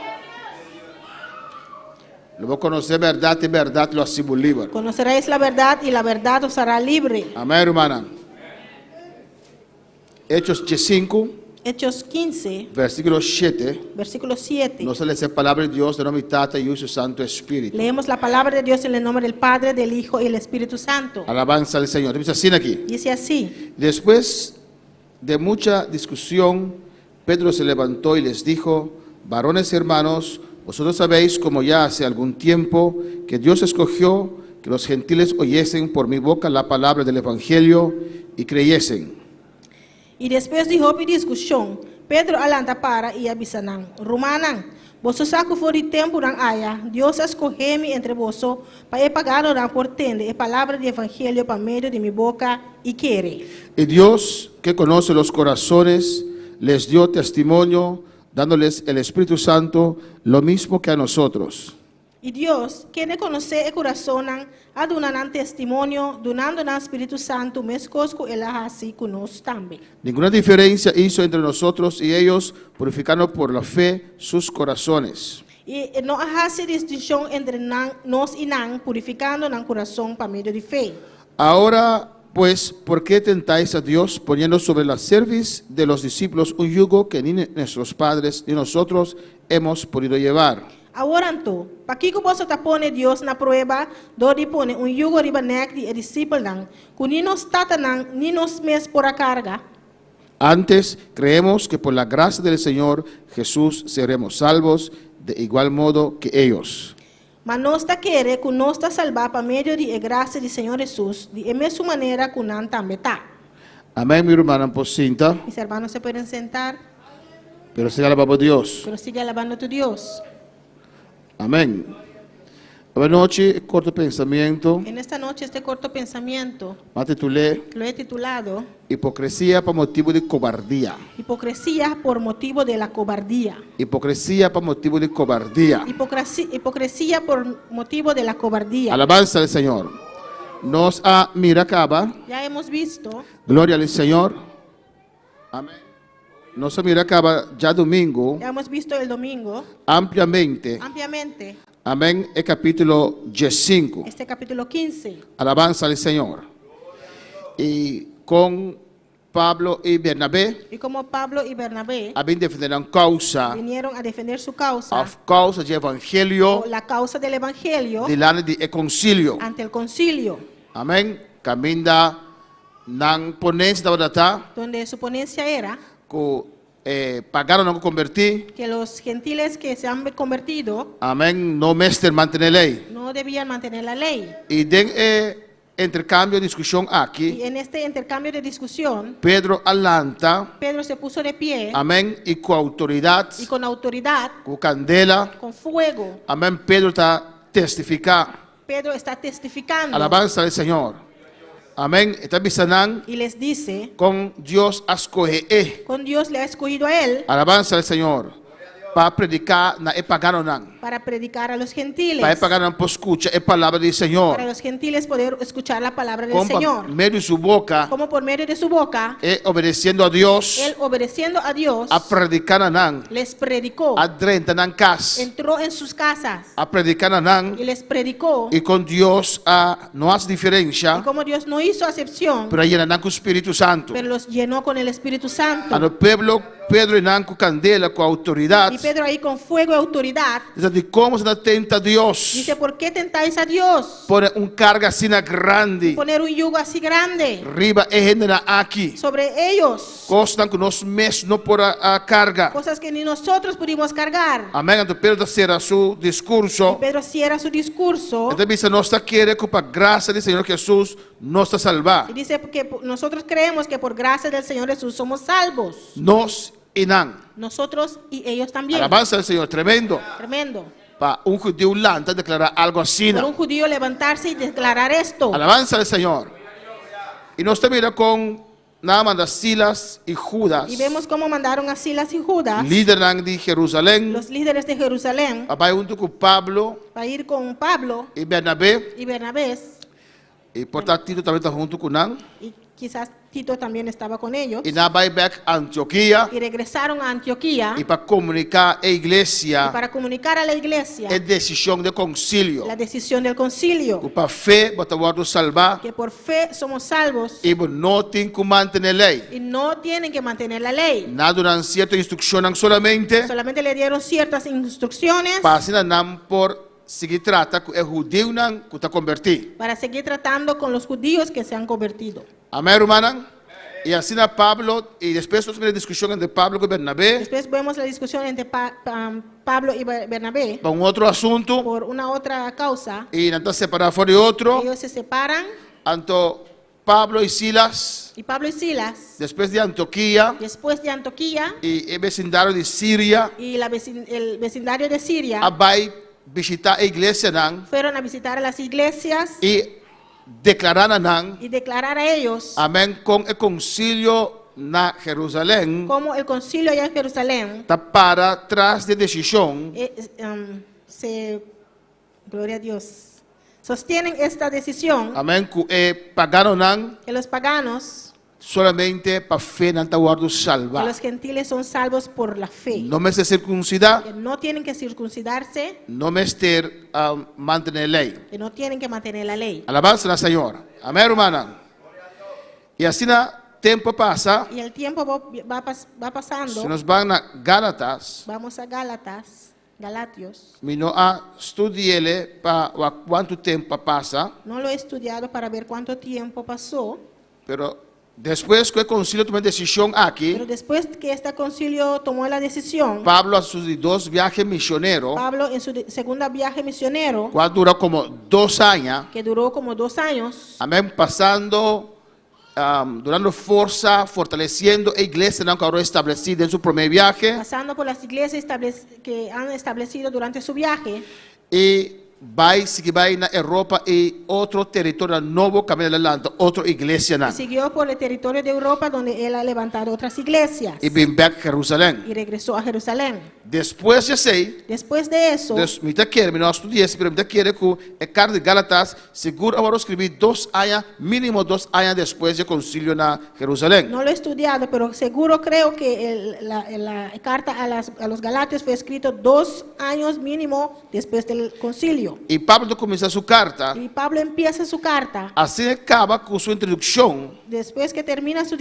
Luego conocer verdad y verdad lo hace libre. Conoceréis la verdad y la verdad os hará libre. Amén, hermana. Hechos 15, Hechos 15, versículo 7. versículo 7. No se le dice palabra de Dios de nombre Tata y su Santo Espíritu. Leemos la palabra de Dios en el nombre del Padre, del Hijo y del Espíritu Santo. Alabanza al Señor. Dice así aquí. Dice así. Después de mucha discusión, Pedro se levantó y les dijo: varones y hermanos, vosotros sabéis, como ya hace algún tiempo, que Dios escogió que los gentiles oyesen por mi boca la palabra del Evangelio y creyesen. E depois de roupa e discussão, Pedro alanta para e avisanan. Romanan, vosso saco for de tempo não haya, Deus escolheu-me entre vosso para pagar não por tende a palavra de evangelho para meio de minha boca e quere. Y Dios, que conoce los corazones, les dio testimonio, dándoles el Espíritu Santo, lo mismo que a nosotros. E Deus, que ne conhece o coração, adunanan testemunho, donando no Espírito Santo, mescosco ela assim conosco também. Ninguna diferencia hizo entre nosotros y ellos, purificando por la fe sus corazones. E não há distinção entre nós e não, purificando no coração para meio de fé. Ahora, pues, ¿por qué tentáis a Dios poniendo sobre la cerviz de los discípulos un yugo que ni nuestros padres ni nosotros hemos podido llevar? Agora então, para que você pone Deus na prova, donde pone yugo riba nek de discípulo não, que ni nos tata não, ni nos mes por a carga. Antes, creemos que por la gracia del Señor Jesús seremos salvos de igual modo que ellos. Mas nós quer que nós salvar para meio de graça do Senhor Jesus, de mesma maneira que nós também tá. Amén, mi hermana Pocinta. Mis hermanos se pueden sentar, Pero siga alabando a Dios. pero sigue alabando a tu Dios. Amén. Buenas noches, corto pensamiento. En esta noche este corto pensamiento Más titulé lo he titulado Hipocresía por motivo de cobardía. Hipocresía por motivo de la cobardía. Hipocresía por motivo de cobardía. Hipocresía por motivo de la cobardía. Alabanza al Señor. Nos miracaba. Ya hemos visto, Gloria al Señor. Amén. Nos miracaba ya domingo ya hemos visto el domingo ampliamente. ampliamente Amén. El capítulo 15. este capítulo 15. Alabanza al Señor. Y con Pablo y Bernabé, Y como Pablo y Bernabé habían defendido una causa, vinieron a defender su causa, a causa del Evangelio, o la causa del Evangelio, delante del concilio. ante el concilio, Amén. Caminda nan ponencia da data donde su ponencia era que pagaron a convertir. que los gentiles que se han convertido Amén. No mester mantener ley. no debían mantener la ley. Y den intercambio, discusión Y aquí. en este intercambio de discusión, Pedro alanta. Pedro se puso de pie Amén. Y con autoridad, y con autoridad, con candela. con fuego, Amén. Pedro está testificando. Pedro está testificando Alabanza al Señor. Amén. Está avisando y les dice, con Dios escoge. con Dios le ha escogido a él Alabanza al Señor. Para predicar na pagano nan. para predicar a los gentiles, Para pagano por escucha a palabra del Señor. para los gentiles poder escuchar la palabra del Con Señor, medio de su boca, como por medio de su boca, obedeciendo a Dios, él obedeciendo a Dios, a predicar a nan, les predicó, a drenta nan cas, entró en sus casas a predicar a nan, y les predicó, y con Dios no hace diferencia, y como Dios no hizo acepción, pero llena nan con Espíritu Santo. pero los llenó con el Espíritu Santo. A no pueblo, Pedro y nan con candela, con autoridad, Y Pedro ahí con fuego y autoridad está de cómo se tenta a Dios. Dice, ¿por qué tentáis a Dios? Pone carga así grande. Poner un yugo así grande Riba genera aquí. sobre ellos. Cosas que nos mes no por a carga. Cosas que ni nosotros pudimos cargar. Amén. Entonces Pedro cierra su discurso. Pedro cierra su discurso Entonces dice, no está quiere que por gracia del Señor Jesús nos está salva. y dice que nosotros creemos que por gracia del Señor Jesús somos salvos. Nos inan. Nosotros y ellos también. Alabanza del Señor, tremendo. Tremendo. Para un judío lanta declarar algo así. Por un judío levantarse y declarar esto. Alabanza del Señor. Y nos termina con nada más de Silas y Judas. Y vemos cómo mandaron a Silas y Judas, Líderes de Jerusalén. los líderes de Jerusalén, Papá junto con Pablo para ir con Pablo y Bernabé. y Bernabé. Y por tanto Tito también está junto con él. Y quizás Tito también estaba con ellos. Y nada va back a Antioquía. Y regresaron a Antioquía Y para comunicar a la iglesia para comunicar a la iglesia la decisión de concilio. la decisión del concilio. Para fe, para salvar. Que por fe somos salvos Y no tienen que mantener la ley. y no tienen que mantener la ley. Nada duran cierta instrucción solamente. Solamente le dieron ciertas instrucciones Para así no por seguir trata con el judío que está convertido. para seguir tratando con los judíos que se han convertido. Amén, hermana. Y así Pablo, y después la discusión entre Pablo y Bernabé, Después vemos la discusión entre Pablo y Bernabé para un otro asunto, por una otra causa. y entonces separar por el otro, Ellos se separan tanto Pablo y Silas, y Pablo y Silas, después de Antioquía, después de Antioquía y el vecindario de Siria, y el vecindario de Siria, a visitar la iglesia fueron a visitar a las iglesias y declarar y declarar a ellos amén, con el concilio na Jerusalén, como el concilio allá en Jerusalén está para tras de decisión, gloria a Dios, sostienen esta decisión amén, que pagaron que los paganos, solamente para fe nanta guardo que salva. los gentiles son salvos por la fe, No me se circuncidar, que no tienen que circuncidarse, no me estar mantener ley. que no tienen que mantener la ley. Alabanza al Señor. Amén, hermana. Y así tiempo pasa, Y el tiempo va pasando. se nos van a Gálatas, Vamos a Galatios. mi no estudiele para cuánto tiempo pasa, No lo he estudiado para ver cuánto tiempo pasó, pero después que el concilio tomó decisión aquí, pero después que este concilio tomó la decisión, Pablo a sus 2 viajes misioneros, Pablo en su segunda viaje misionero, cual duró como 2 años, que duró como 2 años, amén, pasando, durando fuerza, fortaleciendo la iglesia que ahora establecida en su primer viaje, pasando por las iglesias que han establecido durante su viaje, y va en Europa y otro territorio nuevo camino adelante, otra iglesia, y siguió por el territorio de Europa donde él ha levantado otras iglesias y ven back a Jerusalén. y regresó a Jerusalén. Después ya sé, Después de eso, me quiere, me no estudié, pero me quiere que el carta de Gálatas, seguro ahora escribí 2 años, mínimo 2 años después del concilio en Jerusalén. no lo he estudiado, pero seguro creo que la carta a los Galatios fue escrito 2 años mínimo después del concilio. Y Pablo comienza su carta, Y Pablo empieza su carta, así acaba con su introducción. después que termina su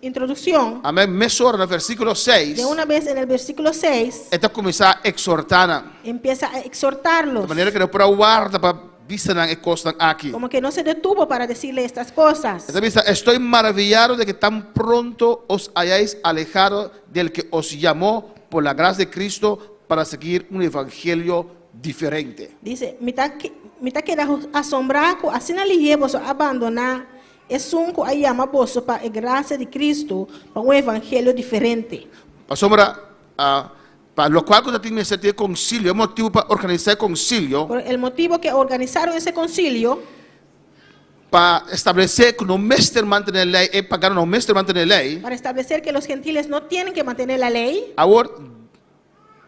introducción, Amén. Mesora en el versículo 6. de una vez en el versículo 6, Esta comienza a exhortar. empieza a exhortarlos, De manera que no para guardar para visar las cosas aquí. como que no se detuvo para decirle estas cosas. Esta vista, estoy maravillado de que tan pronto os hayáis alejado del que os llamó por la gracia de Cristo para seguir un evangelio diferente. Dice, mitad que assombrar com assim na lihe você abandonar que aí ama você para a graça de Cristo para um evangelho diferente. Asombra, para lo cual cuando tiene ese concilio, el motivo para organizar el concilio, Por el motivo que organizaron ese concilio para establecer que no mestre mantener la ley, pagaron no mestre mantener la ley, para establecer que los gentiles no tienen que mantener la ley. ahora,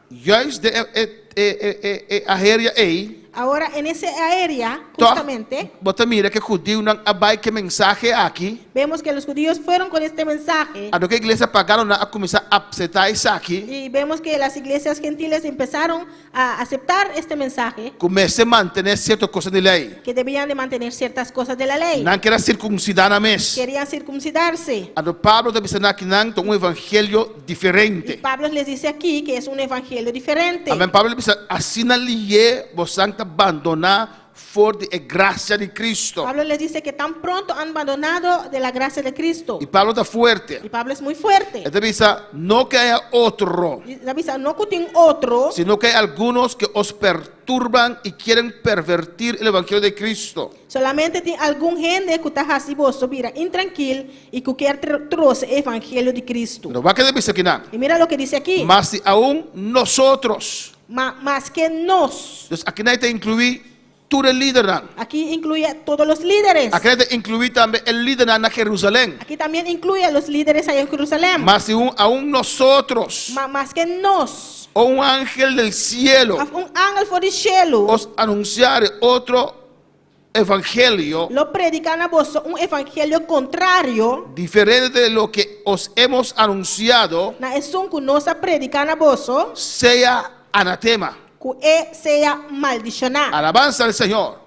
ya es de ageria ahí, Ahora en esa área, Então, justamente, você mira que judío não abai que mensagem aqui. vemos que los judíos fueron con este mensaje A do que a igreja pagaram a começar a aceitar isso aqui. y vemos que las iglesias gentiles empezaron a aceptar este mensaje, Comece a manter certas coisas de lei. que debían de mantener ciertas cosas de la ley. Não quer circuncidar na mesa. Querían circuncidarse. A do Pablo deve ser que não tem evangelho Y diferente. Pablo les dice aquí que es un evangelio diferente. Amém. Pablo disse assim na lhe você abandonar for de graça de Cristo. Pablo les dice que tan pronto han abandonado de la gracia de Cristo. E Pablo está forte. Y Pablo es muy fuerte. Ele diz não que haya outro, Y la avisa, no que tienen otro, sino que hay algunos que os perturban y quieren pervertir el evangelio de Cristo. solamente tiene algún gente que está así vos, mira, intranquilo y que quiere troce el evangelio de Cristo. Não vai que dice aqui não. Y mira lo que dice aquí, Mas se aún nosotros, más que nos. então aqui não tem incluir todo el líder, não. Aquí incluye a todos los líderes. Aqui não tem incluir também el líder na Jerusalém. Aquí también incluye a los líderes allá en Jerusalén. Mas se aún nosotros, Más que nos. ou um ángel del cielo, Un ángel fuera del cielo os anunciar outro evangelio lo predican a vos un evangelio contrario. diferente de lo que os hemos anunciado, Na es un que nos predican a vos sea anatema. que sea maldicionado. Alabanza al Señor.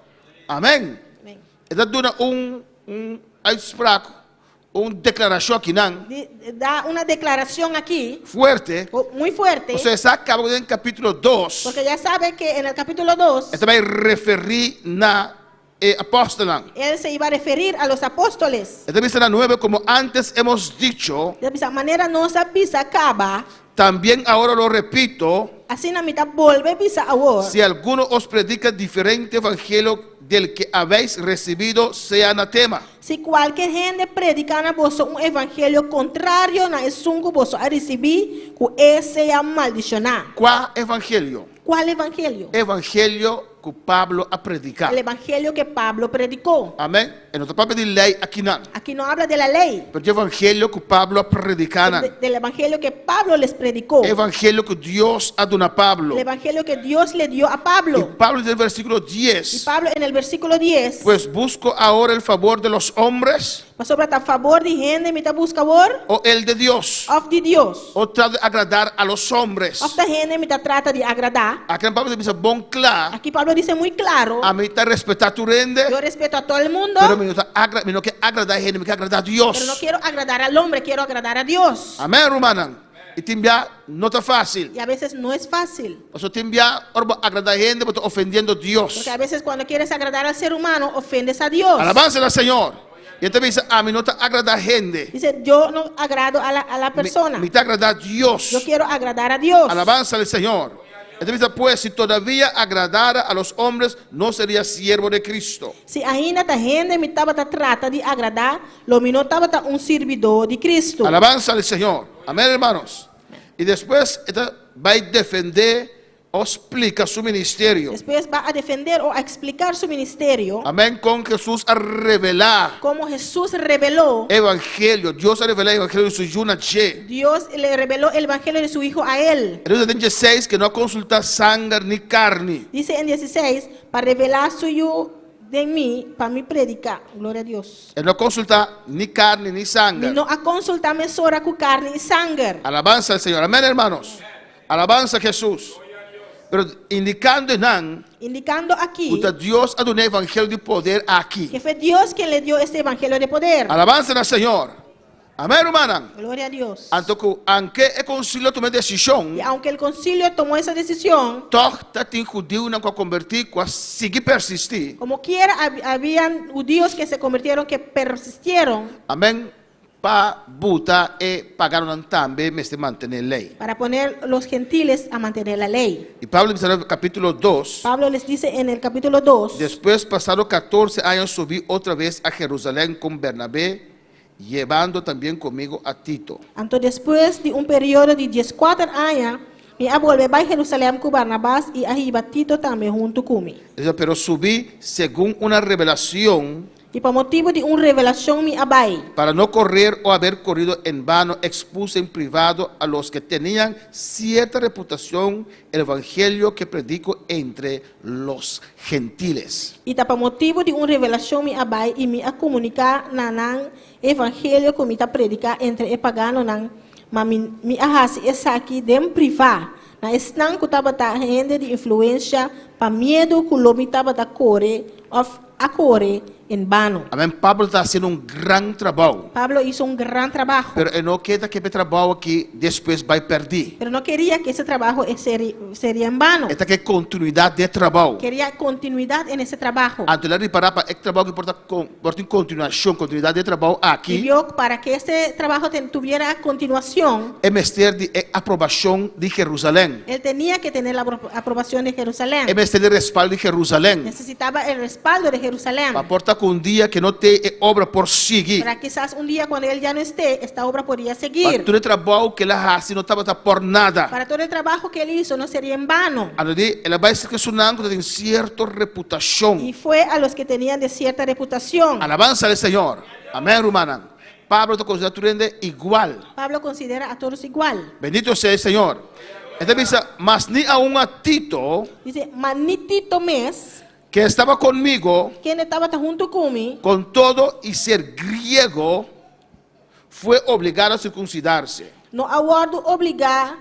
Amén. Amén. Esta dona uitspraak, una declaración aquí, ¿no? Da una declaración aquí Fuerte. muy fuerte, O sea, está acabado en capítulo 2. porque ya sabe que en el capítulo 2 Esta va a referir na apóstola. él se iba a referir a los apóstoles. Esta dice la 9, como antes hemos dicho, De esa manera no se pisa acaba, también ahora lo repito, así na mitad vuelve pisa ahora. si alguno os predica diferente evangelio del que habéis recibido, sea anatema. Si cualquier gente predica a vos un evangelio contrario na es un que vos a recibir, que sea maldicionado. ¿Cuál evangelio? ¿Cuál evangelio? Evangelio que Pablo ha predicado. El evangelio que Pablo predicó. Amén. En otro papel de ley aquí no. Aquí no habla de la ley, Pero el evangelio que Pablo ha predicado. del evangelio que Pablo les predicó. Evangelio que Dios ha dado a Pablo. El evangelio que Dios le dio a Y Pablo. Pablo en el versículo Y 10. Pablo en el versículo 10, Pues busco ahora el favor de los hombres pasó para a favor de gente, me busca favor o el de Dios. of de Dios. O trata de agradar a los hombres. Of the gente me trata de agradar. Aquí en Pablo dice, bon claro, Aquí Pablo dice muy claro, a mí te respetar tu rende, yo respeto a todo el mundo, pero me no que agradar a gente, me que agradar a pero no Dios. quiero agradar al hombre, quiero agradar a Dios. Amén, hermana. Y te envía, no está fácil. Y a veces no es fácil, O sea, te envía agradar a gente, pero ofendiendo a Dios. porque a veces cuando quieres agradar al ser humano, ofendes a Dios. Alabanza al Señor. Y él te dice, a mí no te agrada a gente. Dice, yo no agrado a la persona, Me te agrada a Dios. yo quiero agradar a Dios. Alabanza al Señor. Él te dice, pues, si todavía agradara a los hombres, no sería siervo de Cristo. Si ainda a gente me trata de agradar, lo me no estaba un servidor de Cristo. Alabanza al Señor. Amén, hermanos. Y después, esta va a defender o explica su ministerio. Después va a defender o a explicar su ministerio, Amén, con Jesús a revelar cómo Jesús reveló, evangelio. Dios a revelar el evangelio de su Yuna Che. Dios le reveló el evangelio de su hijo a él. En el 16 que no consulta sangre ni carne. Dice en 16, para revelar suyo de mí, para mi predicar, gloria a Dios. Él no consulta ni carne ni sangre. Vino a consultarme sobre con carne y sangre. Alabanza al Señor. Amén, hermanos. Alabanza a Jesús. Pero indicando Indicando aquí que Dios ha dado un evangelio de poder aquí. que fue Dios quien le dio este evangelio de poder. Alabanza al Señor. Amén, hermana. Gloria a Dios. Aunque el concilio tome decisión, Y aunque el concilio tomó esa decisión, toda tem judío não convertir, seguir persistir. como quiera, habían judíos que se convirtieron, que persistieron Amém. Para botar e pagaram também, mas de manter a lei. para poner los gentiles a mantener la ley. E Pablo dice en el capítulo 2, Pablo les dice en el capítulo 2, después pasado 14 años subí otra vez a Jerusalén con Bernabé, llevando también conmigo a Tito. entonces después de un periodo de 14 años, me volví a Jerusalén con Barnabás y a Tito también junto conmigo. Dice, pero subí según una revelación Y por motivo de una revelación mi abai. Para no correr o haber corrido en vano, expuse en privado a los que tenían cierta reputación el evangelio que predico entre los gentiles. Y por motivo de una revelación mi abai y me a comunicar nanan evangelio que me ta predicar entre el pagano nan, ma mi ahasi esa aqui dem privado. Na esnan ku tabata gente de influência pa medo que lo mi tabata corre of a corre en vano. Amén. Pablo está haciendo un gran trabajo. Pablo hizo un gran trabajo. Pero él no queda que el trabajo aquí después va a perder. Pero no quería que ese trabajo sería en vano. Esta que continuidad de trabajo. Quería continuidad en ese trabajo. Antes de parar para el trabajo que importa continuación, continuidad de trabajo Y aquí, vio para que ese trabajo tuviera continuación, es menester de aprobación de Jerusalén. él tenía que tener la aprobación de Jerusalén. Es menester de respaldo de Jerusalén. Necesitaba el respaldo de Jerusalén. Importa que un día que no te obra por seguir. Para quizás un día cuando él ya no esté, esta obra podría seguir. Todo el trabajo que él hace no estaba por nada. Para todo el trabajo que él hizo no sería en vano. Él va a decir que es un ángulo de cierta reputación. Y fue a los que tenían de cierta reputación. Alabanza al Señor. Amén, hermana. Pablo te considera igual. Pablo considera a todos igual. Bendito sea el Señor. Entonces dice, mas ni aún a Tito, Dice, manitito mes, que estaba conmigo, quien estaba junto conmigo, con todo y ser griego, fue obligado a circuncidarse. no aguardo obligar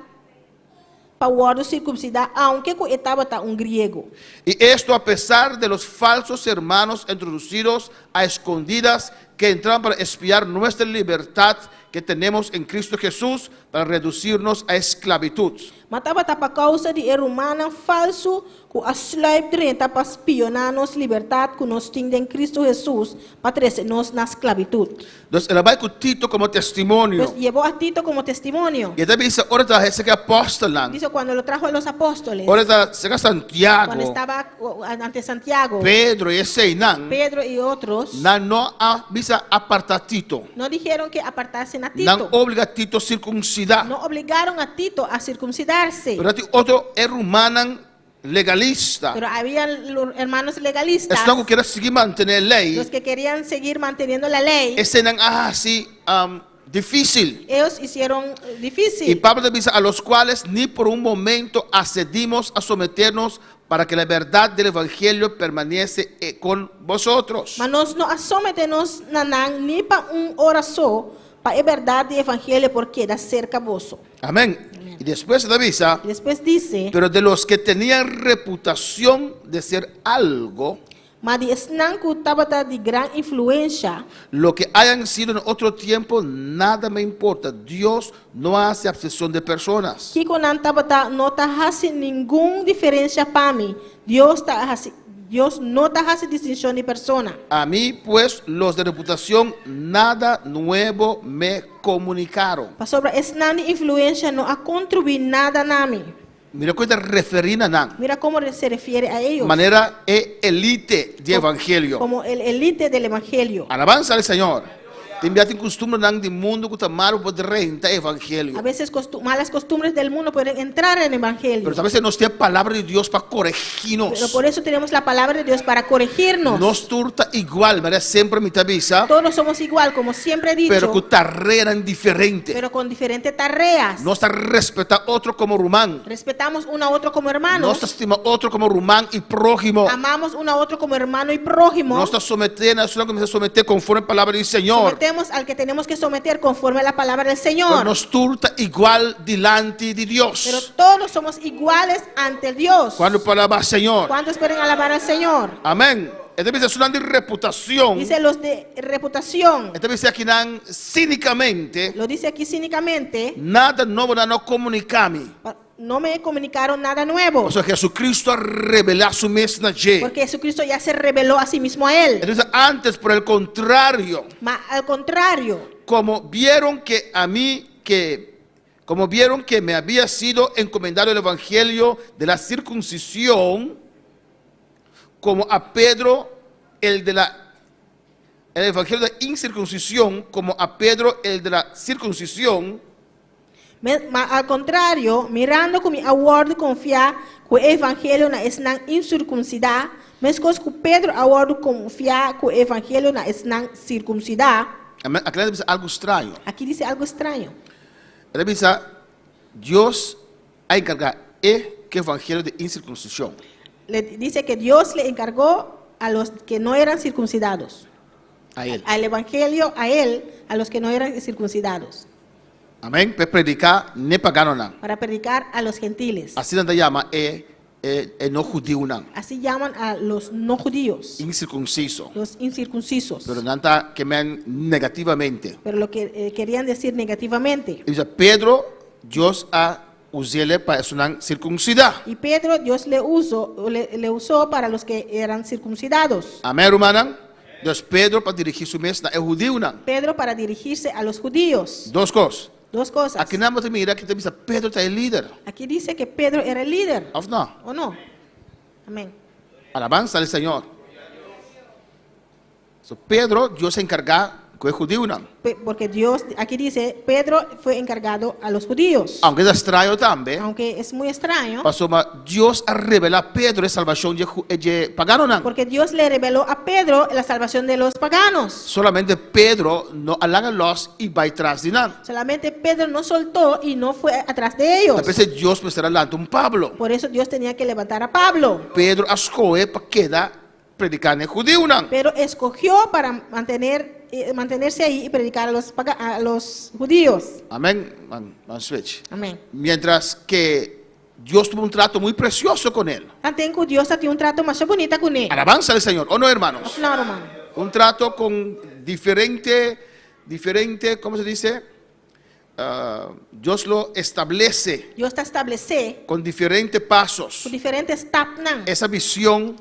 para guardo circuncidar, aunque estaba un griego. Y esto a pesar de los falsos hermanos introducidos a escondidas que entraban para espiar nuestra libertad que tenemos en Cristo Jesús para reducirnos a esclavitud. Matava para causa de romano falso que a sluip drenta para espionar nos libertad que nos tiene en Cristo Jesús para traernos na esclavitud. Entonces, él va a Tito como testimonio. Pues llevó a Tito como testimonio. Y también dice, ahora está ese que apóstol. Dice cuando lo trajo a los apóstoles, Ahora está ese que Santiago, cuando estaba ante Santiago, Pedro y ese nan. Pedro y otros, No avisa apartar Tito. no dijeron que apartasen a No Tito. obliga a Tito a circuncidar. No obligaron a Tito a circuncidarse. Pero otro es rumano legalista. Pero había los hermanos legalistas, Estão que querem seguir mantener a lei. los que querían seguir manteniendo la ley. Esse não assim difícil. Ellos hicieron Y difícil. Pablo dice a los cuales ni por un momento accedimos a someternos para que la verdad del evangelio permanece con vosotros. Mas nós não sometemos nanan ni para hora só para a verdade do evangelho porque da cerca vosso. Amén. Y después dice, E depois dice, pero de los que tenían reputación de ser algo, mas de esnan que estava de gran influência, lo que hayan sido en otro tiempo, nada me importa. Dios no hace acepción de personas. que quando estava não está fazendo nenhuma diferença para mim. Dios não está fazendo distinção de persona. A mí, pues, los de reputación, nada nuevo me comunicaron. Para sobre esnan de influência não a contribuir nada na mim. Mira que te referir a nan. Mira como se refiere a ellos. Manera elite de evangelio. Como el elite del evangelio. Alabanza al Señor. Te enviaste en costumbre del mundo que te malo por renta evangelio. A veces malas costumbres del mundo pueden entrar en el evangelio. Pero a veces nos tiene palabra de Dios para Pero corregirnos. por eso tenemos la palabra de Dios para corregirnos. Nos turta igual, María siempre me avisa, Todos somos igual, como siempre he dicho, pero que tarea eran diferente. pero con diferentes tareas. No está respeta otro como rumán. Respetamos uno a otro como No hermanos. está estima otro como rumán y prójimo. Amamos uno a otro como hermano y prójimo. No está sometiendo, es una que se somete conforme a la palabra del Señor. Sometemos al que tenemos que someter conforme a la palabra del Pero Señor. nos turta igual delante de Dios. Pero todos somos iguales ante Dios. Cuando palabra Señor. ¿Cuántos pueden alabar al Señor? Amén. Esta vez es una de reputación. Dice los de reputación. Esta vez aquí dan cínicamente. Lo dice aquí cínicamente. Nada nuevo no comunicame. No me comunicaron nada nuevo. O sea, Jesucristo reveló su mensaje. Porque Jesucristo ya se reveló a sí mismo a él. Entonces, antes, por el contrario, Al contrario, como vieron que me había sido encomendado el evangelio de la circuncisión, como a Pedro el evangelio de incircuncisión, como a Pedro el de la circuncisión, Al contrario, mirando com a word confiar que o evangelho na esnan incircuncidar, mas que Pedro a word confiar que o evangelho na esnan circuncidar. Amén. Aquí dice algo extraño. Aqui diz algo estranho. Él dice, Dios ha encargado que evangelio de incircuncisión. Le dice que Dios le encargó a los que no eran circuncidados. A él. Al evangelio, a él, a los que no eran circuncidados. Amén. Para predicar ne pagano nan. Para predicar a los gentiles. Así nos llama no judío nan. Así llaman a los no judíos, Incircunciso. los incircuncisos. Pero nanta que men negativamente. Pero lo que querían decir negativamente. Dice Pedro, Dios ha usado para eso nan circuncidar. Y Pedro, Dios le usó para los que eran circuncidados. Amén, hermana. Dios Pedro para dirigir su mesa es judío nan. Pedro para dirigirse a los judíos. Dos cosas. Dos cosas. Aquí nada más te mira que te dice Pedro está el líder. Aquí dice que Pedro era el líder. ¿O no? ¿O no? Amén. Alabanza al Señor. So, Pedro, Dios se encarga que es judío nan. Porque Dios, aquí dice, Pedro fue encargado a los judíos. Aunque es extraño también. Aunque es muy extraño. Pasó, Dios ha revelado a Pedro la salvación de pagano nan. Porque Dios le reveló a Pedro la salvación de los paganos. Solamente Pedro no alaga los y va atrás de nan. Solamente Pedro no soltó y no fue atrás de ellos. A veces Dios me estará delante un Pablo. Por eso Dios tenía que levantar a Pablo. Pedro escoge para quedar predicando en judío nan. Pero escogió para mantenerse ahí y predicar a los judíos. Amén. Man switch. Amén. Mientras que Dios tuvo un trato muy precioso con él. Tanto Dios tiene un trato más bonito con él. Alabanza al Señor. ¿O no, hermanos? No, hermano. Un trato con diferente, ¿cómo se dice? Dios lo establece Dios te establece con diferentes pasos. con diferentes tapnan. Esa visión.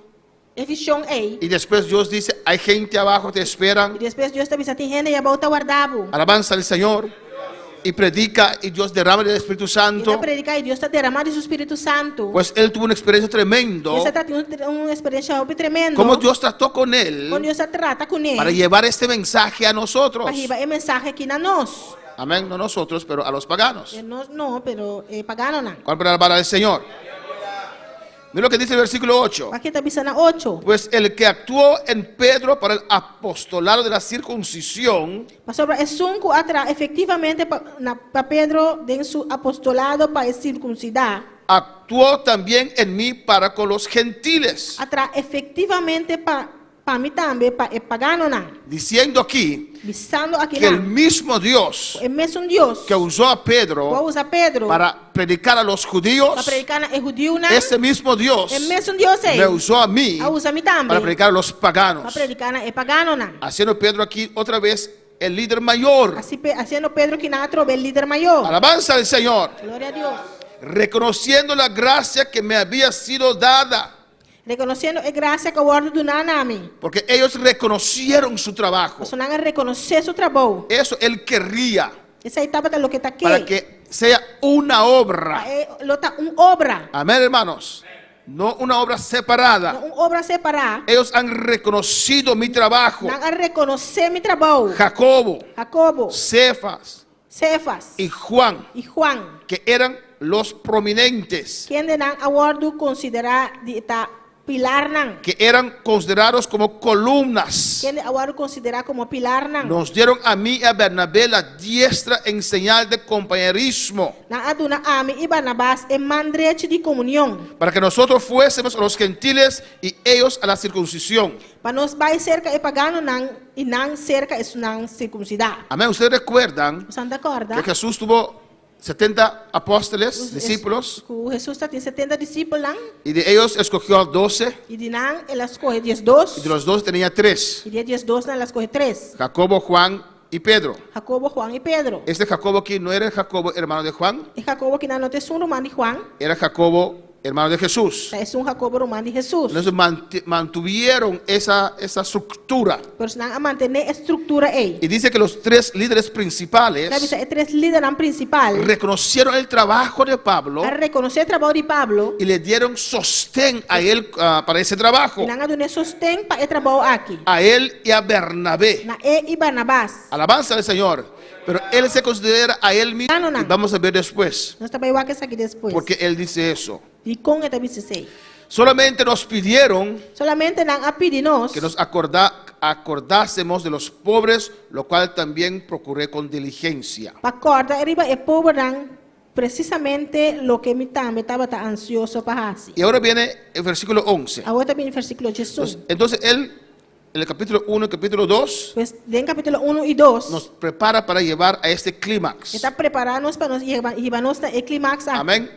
Es visión ahí. Y después Dios dice, hay gente abajo, te esperan. Y después Dios te avisa, tem gente e volta guardado. Alabanza al Señor. Y predica y Dios derrama el Espíritu Y Santo. te predica y Dios te derrama de su Espíritu Santo. Pues él tuvo una experiencia tremenda. Essa tá tendo uma experiência tremenda. Como Dios trató con él Quando Deus trata com ele. para llevar este mensaje a nosotros. Para llevar el mensaje aqui na nós. Amén, no nosotros, pero a los paganos. Nós não, pero pagano não. ¿Cuál para alabar al Señor? Mira lo que dice el versículo 8. Aqui está dizendo 8. Pues el que actuó en Pedro para el apostolado de la circuncisión, Pastor, é 5 atrás, efetivamente para Pedro em seu apostolado para circuncidar. actuó también en mí para con los gentiles. Atrás, efetivamente para mim também, para pagano não. Diciendo aquí Visando aqui que el não. mismo Dios É mesmo Deus. que usó a Pedro Vou usar Pedro para predicar a los judíos, para predicar é judeu não. ese mismo Dios É mesmo Deus aí. me usó a mí A usa a mim também. para predicar a los Para paganos. predicar é pagano não. Haciendo Pedro aquí otra vez el líder mayor. Assim, haciendo Pedro que não trove el líder maior. Alabanza al Señor. Glória a Deus. Reconociendo la gracia que me había sido dada. Reconhecendo a graça que o ordem do Nanami. Porque ellos reconocieron su trabajo. Você não reconhecer seu trabalho. Eso él querría Essa etapa é o que está aqui. para que sea una obra. Lota obra. Amén, hermanos. No una obra separada. Uma obra separada. Ellos han reconocido mi trabajo. Não reconhecer meu trabalho. Jacobo, Jacobo, Cefas Cefas y Juan, e Juan. que eran los prominentes, Quem não a ordem considerar de pilar não. que eran considerados como columnas. Quem a ordem considerar como pilar não. Nos dieron a mí y a Bernabé la diestra en señal de compañerismo, Não aduna a mim e Barnabás em mandrete de comunhão. para que nosotros fuésemos a los gentiles y ellos a la circuncisión. Para nós vai cerca e pagano não e não cerca isso não circuncidar. Amén. Ustedes recuerdan Você não acorda? que Jesús tuvo 70 apóstoles, discípulos, Jesus tem 70 discípulos não? y de ellos escogió a 12, E de não ela escolhe 10 y de los 12 tenía 3, E de 10 não ela escolhe 3. Jacobo, Juan y Pedro. Jacobo, Juan e Pedro. Este Jacobo aquí no era el Jacobo hermano de Juan, E Jacobo que não tem um irmão de Juan, era Jacobo hermano de Jesús. é Jacobo irmão de Jesus. Entonces mantuvieron esa estructura. Pero não a manter a estrutura aí. Y dice que los 3 líderes principales Deve ser 3 líderes principal. reconocieron el trabajo de Pablo A reconhecer o trabalho de Pablo. y le dieron sostén a él para ese trabajo, E não a donar sostém para o trabalho aqui. a él y a Bernabé. Na e Barnabás. Alabanza al Señor. Pero él se considera a él mismo. Ano na. Y vamos a ver después. Nós também vamos aqui depois. Porque él dice eso. E com ele também se sei. Solamente nos pidieron Solamente não a pedir-nos que nos acordásemos de los pobres, lo cual también procuré con diligencia. para acordar arriba e povo não precisamente lo que me estava ansioso para fazer. Y ahora viene el versículo 11. Agora também no versículo 11. Entonces él, en el capítulo 1 y capítulo 2, Pues, en capítulo 1 e 2, nos prepara para llevar a este clímax. está preparando-nos para nos llevarnos a clímax. Amén.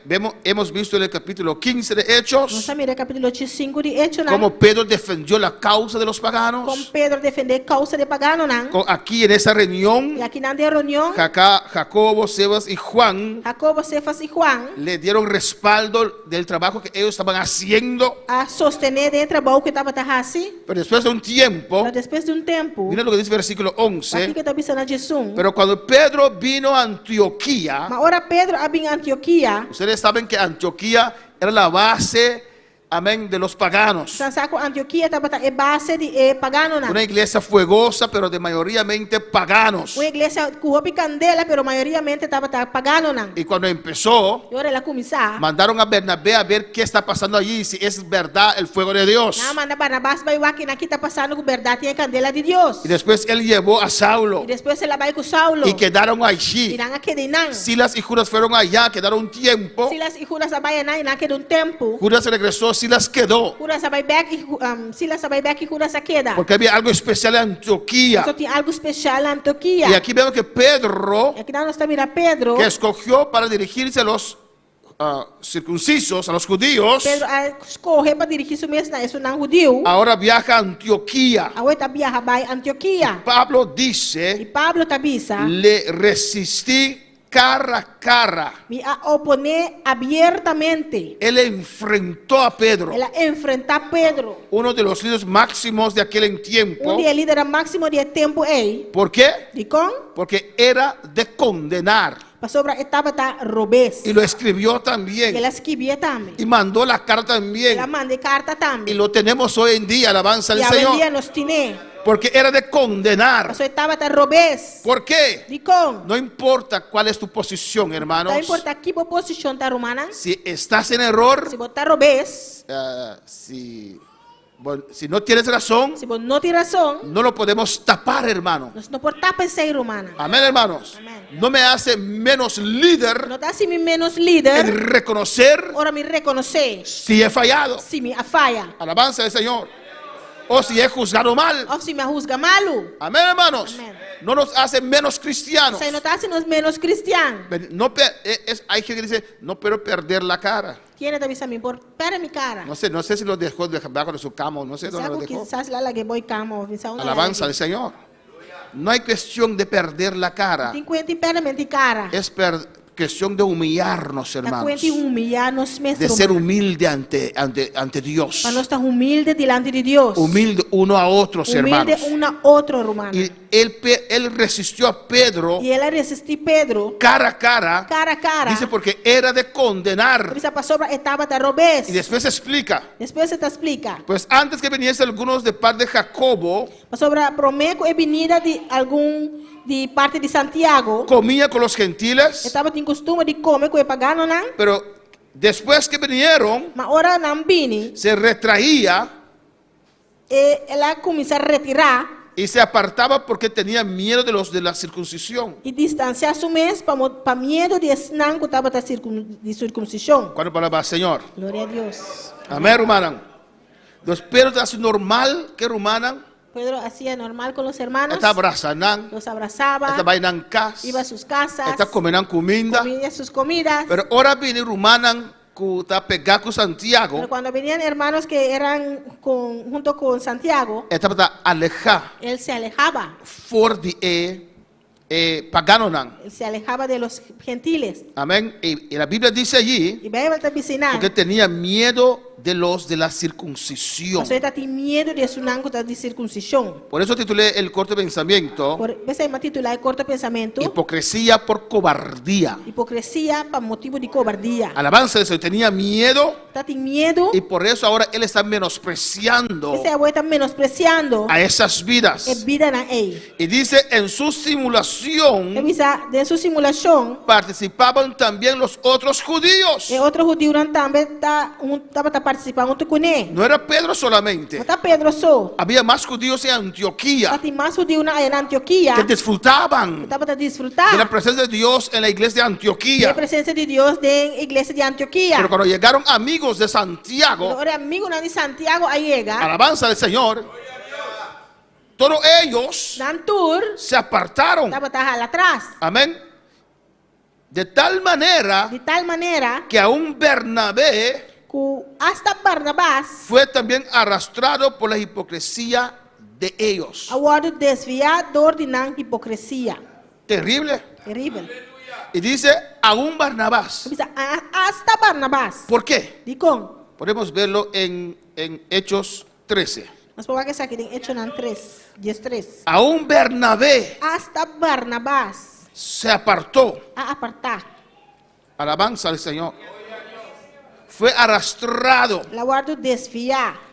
Hemos visto en el capítulo 15 de Nós Hechos miramos capítulo 5 de Hechos, cómo Pedro defendió la causa de los como paganos. Pedro defender causa de pagano, não? Aquí en esa reunión, E aqui na reunião, Jacobo, Sebas y Juan Jacobo, Cefas e Juan le dieron respaldo del trabajo que ellos estaban haciendo. a sostener dentro do trabalho que estava fazendo. Pero después de un tiempo, Mas depois de tempo, mira lo que dice el versículo aqui 11. que está pensando Jesus. Pero cuando Pedro vino a Antioquía, Mas ora Pedro abriu Antioquia. ustedes saben que Antioquía era la base, amén, de los paganos. Sansaco Antioquia estava base de pagano, não? Una iglesia fuegosa, pero de mayoritariamente paganos. Uma igreja com roupa e candela, pero maioritariamente estava pagano, não? Y cuando empezó, E ora ela começar. mandaron a Bernabé a ver qué está pasando allí, si es verdad el fuego de Dios. Não, manda Barnabás vai aqui na que está passando com verdade e a candela de Deus. Y después él llevó a Saulo E depois ela vai com Saulo. y quedaron allí. Irán a quedar. Silas y Judas fueron allá, quedaron un tiempo. Silas e Judas vai na queda tempo. Judas regresó, Silas quedó. Judas vai back e Silas vai back e Judas a queda. Porque había algo especial en Antioquía. Só tinha algo especial na Antioquia. Y aquí vemos que Pedro, E aqui nós está mira Pedro. que escogió para dirigirse a los circuncisos, a los judíos, Pedro escorre para dirigir-se mesmo na isso não judeu. ahora viaja a Antioquía. Agora está viaja vai Antioquia. Pablo E dice, Pablo tabisa le resistí cara a cara. me a opone abertamente. Él enfrentó a Pedro, Ela enfrentar Pedro. uno de los líderes máximos de aquel tiempo. Dia líder máximo de tempo ei. ¿Por qué? De com? Porque era de condenar. Pastor estava robês. Y lo escribió Ela también. escrevia também. Y mandó la carta Ela también. manda carta Y também. lo tenemos hoy en día, alabanza E al hoje em dia Señor. nós tine. Porque era de condenar. Pastor estava robês. ¿Por qué? De com? No importa cuál es tu posición, hermanos. Não importa que posição está romana. Si estás en error, Se botar robês, si no tienes razón, se você não tem razão, no lo podemos tapar, hermano. nós não podemos pensar romana. Amén, hermanos. Amén. No me hace menos líder Não está assim menos en líder, reconocer ora me reconhecer si he fallado. se me afalha. Alabanza del Señor. O si he juzgado mal. Ou se me juzga malo. Amén, hermanos. Amén. No nos hace menos cristianos. Isso aí não está sendo menos cristiano. No, hay gente que dice, no quiero perder la cara. Quem está avisando me por pera mi cara. No sé si lo dejó debajo de su cama o no sé dónde lo Sabe dejó. quizás lá que voy cama, Alabanza del Señor. No hay cuestión de perder la cara. Tem cuenta permanente cara. Es cuestión de humillarnos, Tá hermanos. cuenta humilhar-nos De mesmo. ser humilde ante Dios. Para nós estar humilde delante de Deus. Humilde uno a otros, Humilde hermanos. um a outro, romano. Y él resistió a Pedro E ela resistiu Pedro cara a cara. cara a cara. Dice porque era de condenar. Dice passou para etapa da robês. Y después explica. Depois você te explica. Pues antes que viniesen algunos de parte de Jacobo, Passou para Promeco e venida de algum de parte de Santiago. comía con los gentiles. Estava em costume de comer com o pagano, não? Pero después que vinieron, Mas ora não vini. se retraía E ela começou a retirar y se apartaba porque tenía miedo de la circuncisión. e distanciar-se mesmo para medo de não que estava de circuncisão. ¿Cuándo palabra, Señor? Glória a Deus. Amén, hermana. Entonces Pedro hace normal que hermana. Pedro hacía normal con los hermanos. Está abrazando. Los abrazaba. Está bailan casa. Iba a sus casas. Está comiendo comida. Comía sus comidas. Pero ahora viene rumanan que está pegado con Santiago. Pero cuando venían hermanos que eran junto con Santiago, Está alejado. él se alejaba. For de paganonan. Él se alejaba de los gentiles. Amén. Y la Biblia dice allí Y Bíblia está ensinando porque tenía miedo de los de la circuncisión. Você tá tem medo de sunang kuta de circuncisión. Por eso titulé el corto pensamiento, Por esse é titular corto pensamento. hipocresía por cobardía. Hipocrisia para motivo de cobardia. Alabanza de Señor, tenía miedo Tá tem medo. y por eso ahora él está menospreciando Esse avô tá menospreciando a esas a vidas. vida na ei. Y dice, en su simulación Avisa de sua simulação, participaban también los otros judíos. outro judeu não também tava participando junto com ele. No era Pedro solamente. Não tá Pedro só. Había más judíos en Tá Antioquía tem mais judeu na Antioquia. que disfrutaban Tava a de la desfrutar presencia de Dios en la iglesia de da Antioquía. presença de Deus na igreja de Antioquia. Pero cuando llegaron amigos de Santiago, Agora amigo de Santiago aí chega. alabanza del Señor, todos ellos Dan tour, se apartaron. tava lá atrás. Amén. De tal manera De tal maneira que aún Bernabé que hasta Barnabás fue también arrastrado por la hipocresía de ellos. agora desviador de não hipocrisia. Terrible. Terrível. Y dice, aún Barnabás. Avisa, hasta Barnabás. ¿Por qué? De como? Podemos verlo en Hechos 13. Mas por que aqui em Hechos 3, 10:3. Aún Bernabé Hasta Barnabás se apartó. a apartar. Alabanza al Señor. Fue arrastrado. La guardo desviar.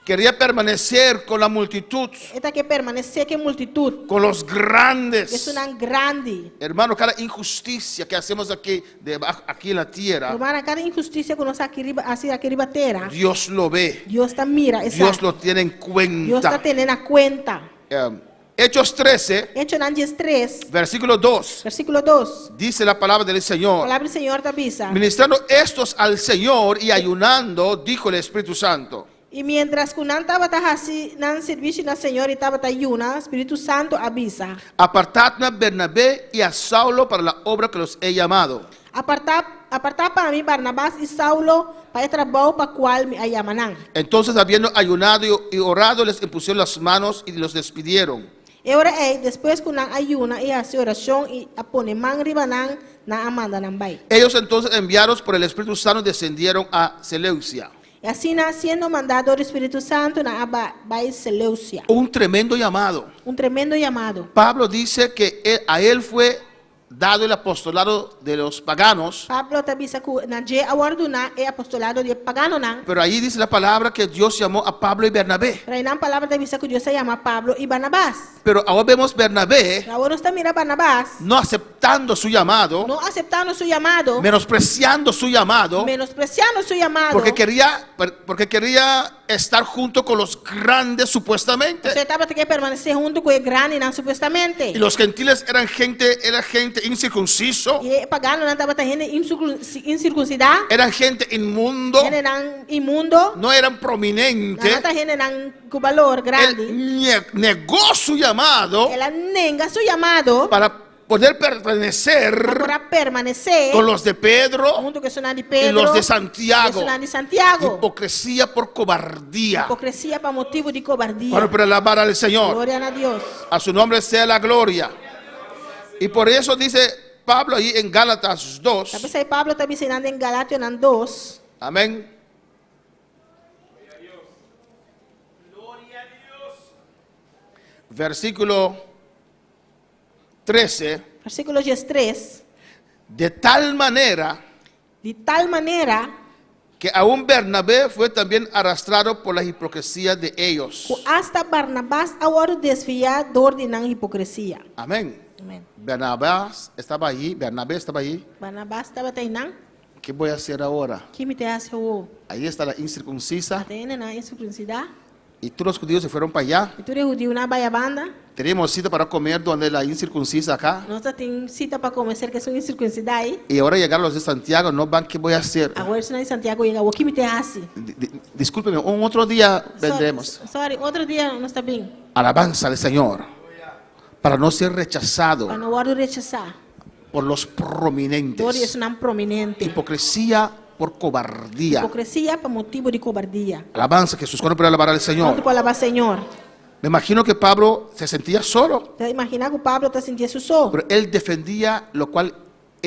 Quería permanecer con la multitud, Esta que permanecer que multitud. con los Que grandes. uma grande. Hermano, cada injusticia que hacemos aquí, aquí en la tierra, Hermana, cada injusticia que nos assim aqui ribatera. Dios lo ve. Dios está mira, Dios lo tiene en Dios está cuenta. teniendo a cuenta. Hechos 13, Hechos 10:3, versículo 2, versículo 2. dice la palabra del A Señor. palavra do Senhor te avisa. Ministrando estos al Señor y ayunando, dijo el Espíritu Santo. E mientras que não estava assim, não serviço na Senhor e estava ayuna, Espírito Santo avisa. Apartadme a Bernabé y a Saulo para la obra que los he llamado. Apartar para mim Barnabás e Saulo para o trabalho para o qual me llamarán. Entonces, habiendo ayunado y orado, les impusieron las manos y los despidieron. E ora depois que não ayuna e hace oração e a pone man ribanan na amanda nan bai. Ellos entonces, enviados por el Espíritu Santo, descendieron a Seleucia. E assim, sendo mandado do Espírito Santo na bai Seleucia. Un tremendo llamado. Tremendo chamado. Pablo dice que a él fue dado el apostolado de los paganos, Pablo te avisa que na je awardo na e apostolado de pagano nan. pero ahí dice la palabra que Dios llamó a Pablo y Bernabé. Pero aí na palavra te avisa que Deus se chama Pablo e Barnabás. Pero ahora vemos Bernabé Agora está mira Barnabás, no aceptando su llamado, não aceitando seu chamado, menospreciando su llamado, menospreciando seu chamado. porque quería estar junto con los grandes supuestamente. Você estava que permanecer junto com o grande não supostamente. Y los gentiles eran gente incircunciso, E pagano não estava tendo incircuncidade, eran gente inmundo, ele não imundo, no eran não prominentes. está tendo não com valor grande. Él negó su llamado Ela nega seu chamado para poder pertenecer para permanecer con los de Pedro junto com o de y Pedro, los de Santiago. que de Santiago. Hipocresía por cobardía. Hipocrisia para motivo de cobardia. Para alabar al Señor. Glória a Deus. A su nombre sea la gloria. Y por eso dice Pablo ahí en Gálatas 2. Sabe aí Pablo está ensinando em Galátias 2. Amén. Versículo 13. Versículo 3. De tal manera De tal maneira que aún Bernabé fue también arrastrado por la hipocresía de ellos. que hasta Barnabás agora desviador de não hipocrisia. Amén. Amém. Bernabé estaba allí. Barnabás estava treinando. ¿Qué voy a hacer ahora? Que me te hace o Ahí está la incircuncisa. atende na incircuncidade. Y todos los judíos se fueron para allá. E tu é judeu na baia banda. Teníamos cita para comer donde la incircuncisa acá. Nós tem cita para começar que são incircuncidade. Y ahora llegaron los de Santiago. No van, ¿qué voy a hacer? Agora se em Santiago chega o que me te hace. Discúlpeme, un otro día vendremos. Sorry, outro dia não está bem. Alabanza al Señor. Para no ser rechazado Para não guardo rechazar. por los Glória prominentes. é não prominente. Hipocresía por cobardía. Hipocrisia para motivo de cobardia. Alabanza, Jesús. ¿Cuándo puede alabar al Quanto Señor? para alabar Senhor? Me imagino que Pablo se sentía solo, Te imagina que o Pablo está sentindo só. pero él defendía lo cual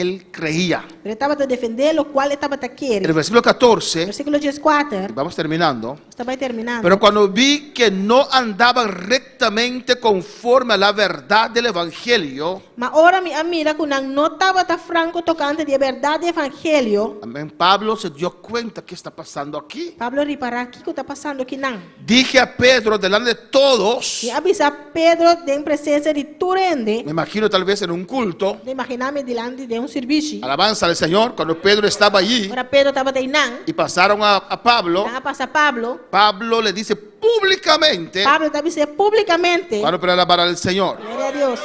él creía. Ele estava a defender o qual ele estava a En querer. el versículo 14, Versículo 14, vamos terminando. estava terminando. Pero cuando vi que no andaban rectamente conforme a la verdad del evangelio, Mas ora me mira que não estava tão franco tocante de verdade do evangelho. amén, Pablo se dio cuenta qué está pasando aquí. Pablo reparar o que está passando aqui não. Dije a Pedro delante de todos, E avisa Pedro em presença de turende. me imagino tal vez en un culto, De imaginar-me diante de serviço. alabanza al Señor, cuando Pedro estaba allí Ora Pedro estava treinando. y pasaron a Pablo, Estava passar Pablo. Pablo le dice públicamente, Pablo estava dizendo publicamente. para alabar al Señor. Glória a Deus.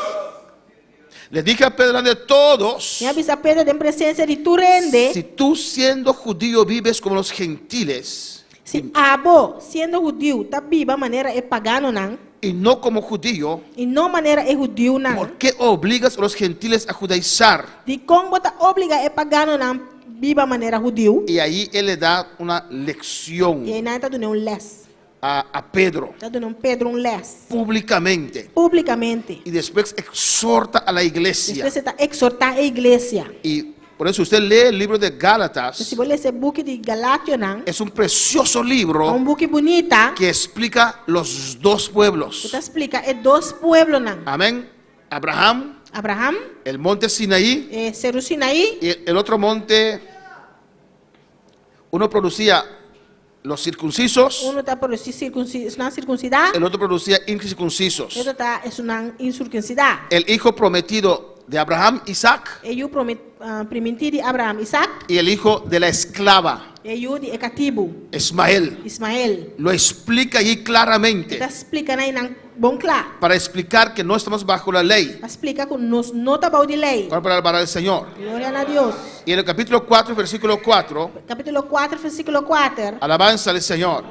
Le dije a Pedro delante de todos, E avisa Pedro em presença de turende. si tú siendo judío vives como los gentiles Se Abo, sendo judeu, está viva maneira é pagano não. y no como judío, E não maneira é judeu não. ¿por qué obligas a los gentiles a judaizar? De como está obriga é pagano não viva maneira judeu. Y ahí él le da una lección E aí não está dando les. a Pedro Está dando Pedro les. públicamente Publicamente. y después exhorta a la iglesia. Depois você está exortar a igreja. Y por eso usted lee el libro de Gálatas, Se você ler esse book de Galatio não, es un precioso libro é book bonita. que explica los dos pueblos. Que explica é dois pueblos não. Amén. Abraham, Abraham, el monte Sinaí Cerro Sinaí. y el otro monte, uno producía los circuncisos, Um está por não circuncidar. el otro producía incircuncisos. Outro está é uma incircuncidar. El hijo prometido de Abraham, Isaac, E eu prometi de Abraham, Isaac. y el hijo de la esclava, E eu de Ecatibo, Ismael. Ismael. Lo explica allí claramente Está explicando aí não bom claro. para explicar que no estamos bajo la ley, Explica que nós não estamos de lei. para alabar al Señor. Glória a Deus. Y en el capítulo 4, versículo 4, Capítulo 4, versículo 4. alabanza al Señor.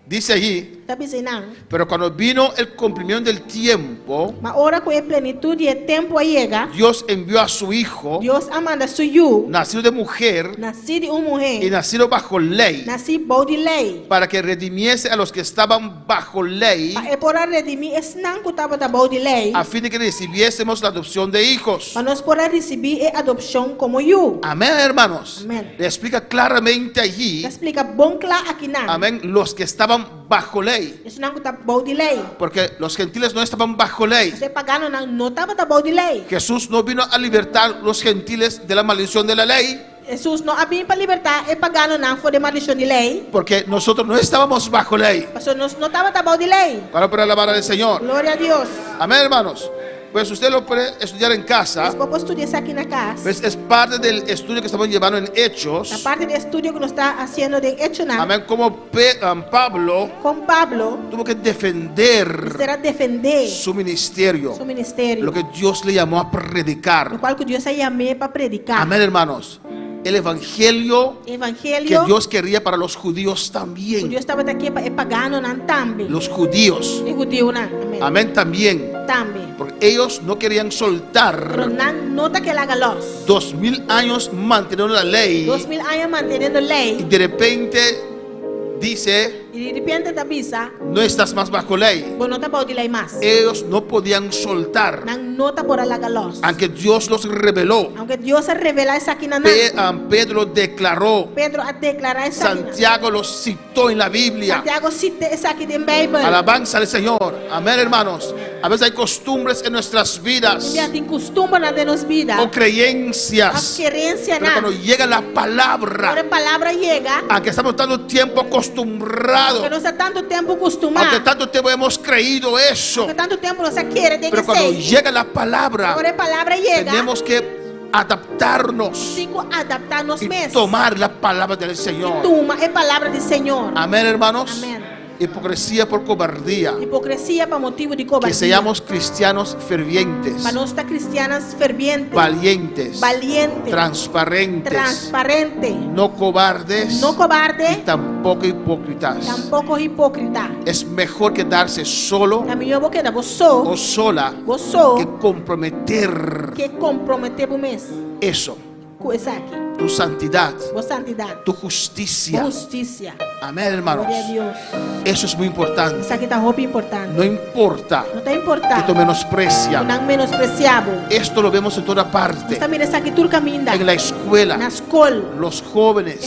Dice allí, Está dizendo, pero cuando vino el cumplimiento del tiempo, mas ora com a plenitude e tempo chega, Dios envió a su hijo, Deus amanda suyo, nacido de mujer nascido de uma y mulher, nacido bajo ley, nascido bom de lei, para que redimiese a los que estaban bajo ley, para poder redimir esse não que estava da bom de lei, a fin de que recibiésemos la adopción de hijos. para nós poder receber a adopção como eu. Amén, hermanos. Amén. Le explica claramente allí, Explica bom claro aqui não. amén, los que estaban bajo ley, Isso não que está bom de lei. porque los gentiles no estaban bajo ley. Você pagano não estava da bom de lei. Jesús no vino a libertar los gentiles de la maldición de la lei, Jesus não abriu para libertar e pagano não foi de maldição de lei. porque nosotros no estábamos bajo ley. Pastor, nós não estava da bom de lei. Para poder alabar al Señor. Glória a Deus. Amén, hermanos. Pues usted lo puede estudiar en casa. Nós podemos estudar isso aqui na casa. Pues es parte del estudio que estamos llevando en Na Hechos. parte do estudo que nós está fazendo de Hechos, Amén. Como Pablo com Pablo, tuvo que defender será defender su ministerio, seu ministério, lo que Dios le llamó a no predicar. qual que Deus chamou para predicar. Amén, hermanos. El evangelio que Evangelho Dios quería para los judíos que también. Deus estava aqui para pagano não também. Los judíos. E judeu não. Amém. Amén también. Também. Porque ellos no querían Pero soltar não nota que ela galos. 2000 años manteniendo la ley 2000 anos mantendo y lei. de repente dice, E de repente te avisa, no estás más bajo lei. vos não tá bom de lei mais. Ellos no podían soltar, Não nota por ela galos. aunque Dios los reveló. Aunque Deus se revela isso aqui na Pedro declaró, Pedro a declarar isso aqui. Santiago los citó en la Biblia. Santiago cita isso aqui na Bíblia. Alabanza al Señor. Amén, hermanos. A veces hay costumbres en nuestras vidas Já tem costume na de nos vida. o A creencias, querência pero cuando na. llega la Quando palabra, a palavra chega, aunque estamos tanto tiempo acostumbrados, que nós há tanto tempo aunque acostumado, tanto tiempo hemos creído eso, que tanto tempo nós quer tem pero que cuando ser. llega la palabra, Agora a palavra chega, tenemos que adaptarnos fico adaptar nos y mesmos. tomar la palabra del Señor. Toma a palavra do Senhor. Amén, hermanos. Amén. Hipocresía por cobardía. Hipocrisia para motivo de Que cobardia. seamos cristianos fervientes, Para nós estar cristianas fervientes, valientes, valiente, transparentes, transparente, no cobardes, no cobarde, tampoco hipócritas. tampoco hipócrita. Es mejor quedarse solo Também eu vou quedar o você, sola você que comprometer que comprometer o mês eso com isso aqui. tu santidad, boa santidade, tu boa justicia. justiça. Amén, hermanos. Glória a Deus. Eso es muy importante. Isso aqui tá roupa importante. No importa Não tá que importante. te menosprecian. Não menospreciável. Esto lo vemos en toda parte. Nós também isso aqui tudo caminho. En la escuela, Na escola. los jóvenes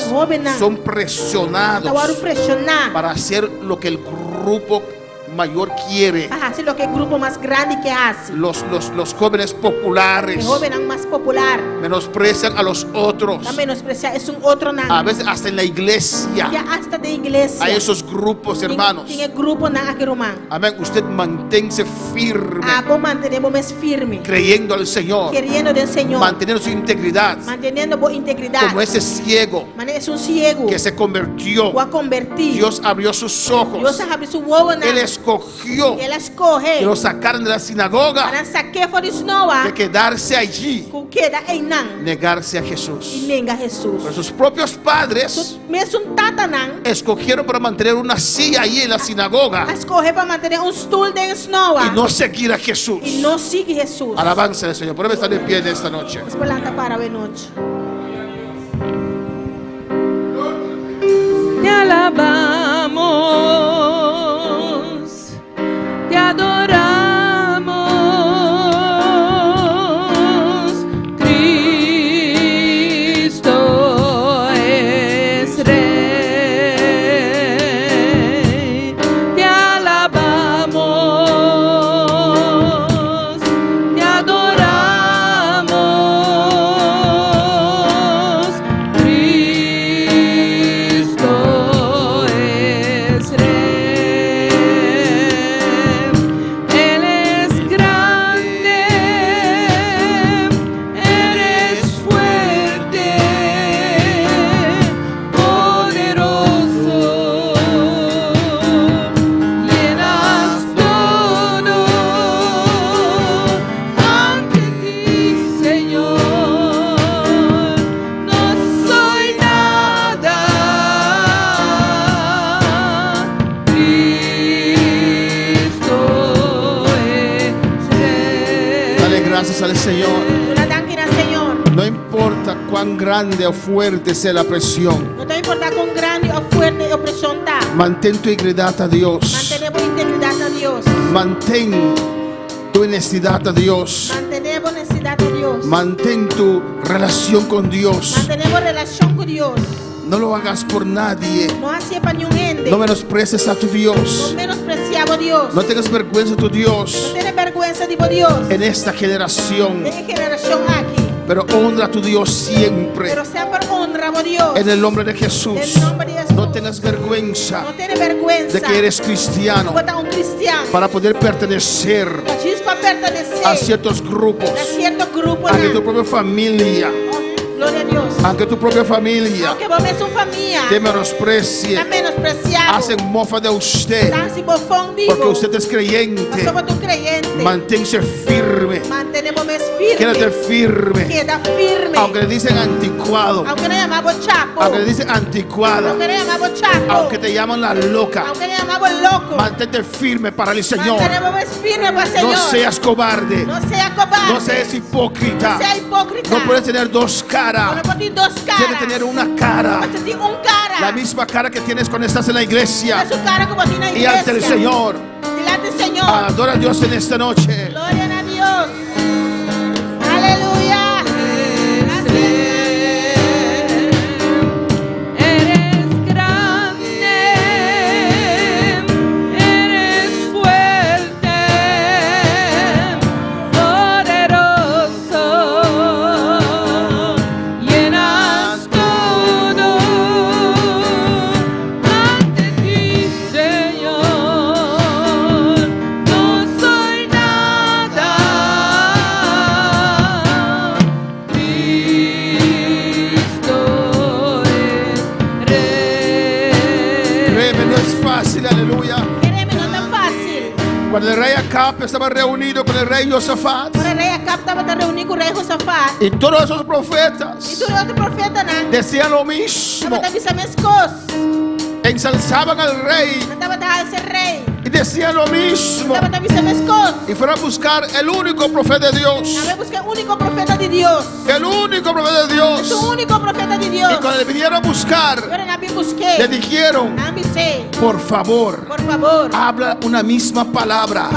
son presionados Agora pressionar. para hacer lo que el grupo mayor quiere. Para fazer o que o grupo mais grande que hace. Los jóvenes O populares jovem é mais popular. menosprecian a los otros. Não menospreciar, é outro não. A veces hasta en la iglesia Já hasta da igreja. hay esos grupos, hermanos. Tem grupo na aqui romano. Amén. Usted manténse firme, Vou manteremos mais firme. creyendo al Señor, Querendo do Senhor. manteniendo su integridad, Mantendo boa integridade. como ese ciego Mas é ciego. que se convirtió. O a convertir. Dios abrió sus ojos. Deus abre seu olho na. Él escogió Ele escorre. que lo sacaran de la sinagoga, Para saquear fora de Noa. de quedarse allí, Com que da não. negarse a E Jesús. nega Jesus. Pero sus propios padres Mesmo tata não. escogieron para mantener una silla ahí en la sinagoga Escorrer para manter stool de Noa. y no seguir a Jesús. E não sigue Jesus. Alabanza al Señor. Por eso estar de pie en esta noche. Espolanta para a noite. Te alabamos, te adoramos, Cristo es Rey. Te alabamos, te adoramos, Cristo es Rey. Él es grande, eres fuerte, poderoso, llenas todo ante ti, Señor. No soy nada, Cristo es Rey. Dale gracias al Señor. Dona danke Senhor. No importa cuán grande o fuerte sea la presión. Não tem importar com grande ou forte ou pressão tá. Mantén tu integridad a Dios. Mantenemos integridade a Deus. Mantén tu honestidad a Dios. Mantenemos necessidade a Deus. Mantén tu relación con Dios. Mantenemos relação com Deus. No lo hagas por nadie. Não hacía para nenhum ende. No menosprecies a tu Não Dios. menospreciava Deus. No tengas vergüenza de tu Não Dios tenha vergonha de Deus. en esta generación. Tem geração aqui. Pero honra a tu Dios siempre. Pero sempre honramos Deus. En el nombre de Jesús. En nombre de Jesús. No tengas vergüenza Não tenha vergonha. de que eres cristiano Botar cristiano. para poder pertenecer Diz para pertencer a ciertos grupos, a certo grupo. a que tu propia familia, Glória a Deus. a que tu propia familia Aunque vamos ser família. te menosprecie, Está menospreciado. hacen mofa de usted, Está se bofando. porque usted es Nós creyente. somos tu creyente. Manténse firme, Mantenemos mais firme. quédate firme, Queda firme. aunque le dicen anticuado, Aunque le llamamos chapo. aunque le dicen anticuada, Aunque le llamamos chapo. aunque te llaman la loca, Aunque le llamamos loco. mantente firme para el Señor. Mantenemos más firme para el Señor. No seas cobarde, No sea cobarde. no seas hipócrita. No sea hipócrita. No puedes tener dos No caras. puedes tener dos caras. Tienes que tener una cara, Vas a tener un cara. la misma cara que tienes cuando estás en la iglesia Es su cara como tiene la y iglesia. ante el Señor. Delante del Señor. Adora a Dios en esta noche. Gloria a Dios. Aleluya. Eres grande, eres fuerte, poderoso, llenas todo ante ti, Señor. No soy nada, Cristo es Rey. Créeme, no es fácil, aleluya. Créeme, no es fácil. Cuando el rey Acab estaba reunido con el rey Josafat Por el rey Acab estaba reunido con el rey Josafat. y todos esos Y profetas tú otro profeta, ¿no? decían lo mismo, Estaba diciendo mis cosas. ensalzaban al rey Estaba dando ese rey. y decían lo mismo. Dapat bisa meskos. Y fueron a buscar el único profeta de Dios. Nabi busca el único profeta de Dios. El único profeta de Dios. Su único profeta de Dios. Y cuando le vinieron a buscar, Ahora Nabi busqué. le dijeron, Nabi say, por favor, por favor, habla una misma palabra.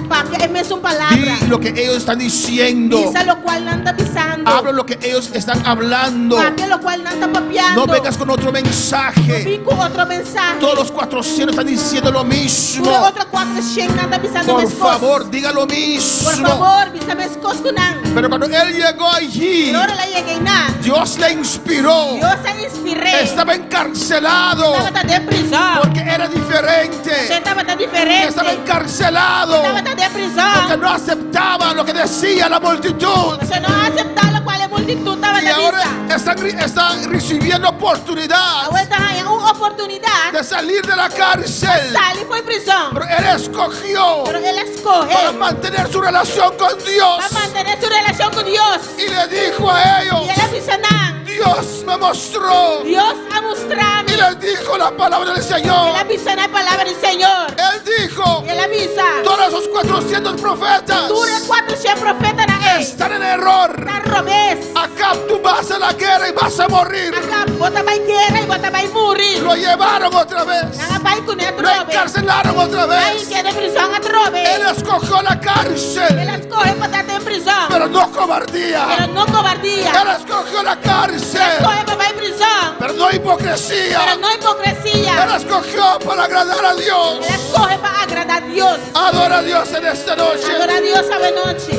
papi, es mesma palavra. Di lo que ellos están diciendo. Bisa lo cual nanda bisando. Habla lo que ellos están hablando. Papi, lo cual nanda papiando. No vengas con otro mensaje. Vem com outro mensaje. Todos los 400 están diciendo lo mismo. Tudo outra 400 nanda bisando Por meskos. favor, diga lo mismo. Por favor, bisa meskos kunang. Pero cuando él llegó allí, Ahora la llegué na. Dios le inspiró. Dios se inspiré. Estaba encarcelado Estava de prisão. porque era Você diferente. estava diferente. Estaba encarcelado Estava de porque prisão. no aceptaba lo que decía la multitud. Você não aceitava qual é a multitud estava Y na ahora missa. están recibiendo oportunidad Agora está ganhando uma oportunidade. de salir de la cárcel. Sale foi prisão. Pero él escogió Pero ele escorre para mantener su relación con Dios. para manter sua relação com Deus. Y le dijo a ellos, E ele avisa não. Dios me mostró. Deus a mostrar-me. Y les dijo la palabra del Ele Señor. avisa na palavra do Senhor. Él dijo, Ele avisa. todos esos 400 profetas Dura 400 profetas na están en error. Na robês. Acá tú vas a la guerra y vas a morir. Acá bota vai guerra e bota vai morrer. Lo llevaron otra vez. Nanga vai com neto Lo robe. encarcelaron otra Aí vez. que de prisão a trobe. Él escogió la Ele cárcel, escorre para estar em prisão. pero no cobardía. Pero não covardia. Él escogió la cárcel, Escorre para vai prisão. pero no hipocresía. Pero não hipocrisia. Él escogió para agradar a Dios. Ele escorre para agradar a Deus. Adora a Dios en esta noche. Adora a Deus essa noite.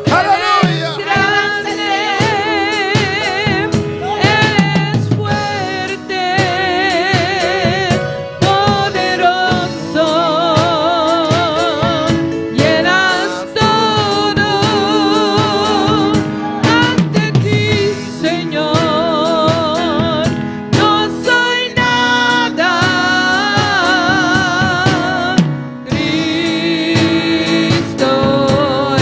Aleluya. Es fuerte, poderoso, llenas todo ante ti, Señor. No soy nada, Cristo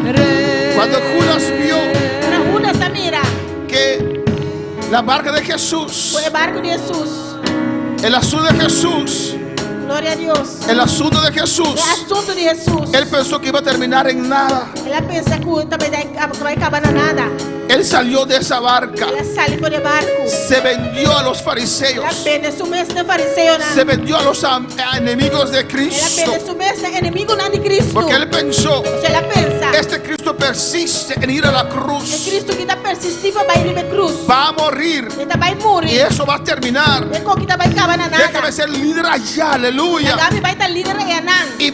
eres. Cuando Judas vio Para Judas mira. que la barca de Jesús, Foi o barco de Jesus. el asunto de Jesús, Glória a Deus. el asunto de Jesús, É assunto de Jesus. él pensó que iba a terminar en nada. Ela pensa que também vai acabar na nada. Él salió de esa barca, Ela sale por o barco. se vendió a los Ela fariseos, vende su mestre fariseu na. se vendió a los enemigos de Ela Cristo, vende su mestre inimigo na de Cristo. porque él pensó, Se ela pensa. este Cristo persiste en ir a la É cruz, Cristo que está persistiva vai ir na cruz. va a morir Ele vai y morrer. eso va a terminar. É com que vai acabar na Déjame nada. ser líder allá, aleluya. Gabi vai estar líder em Anã. Y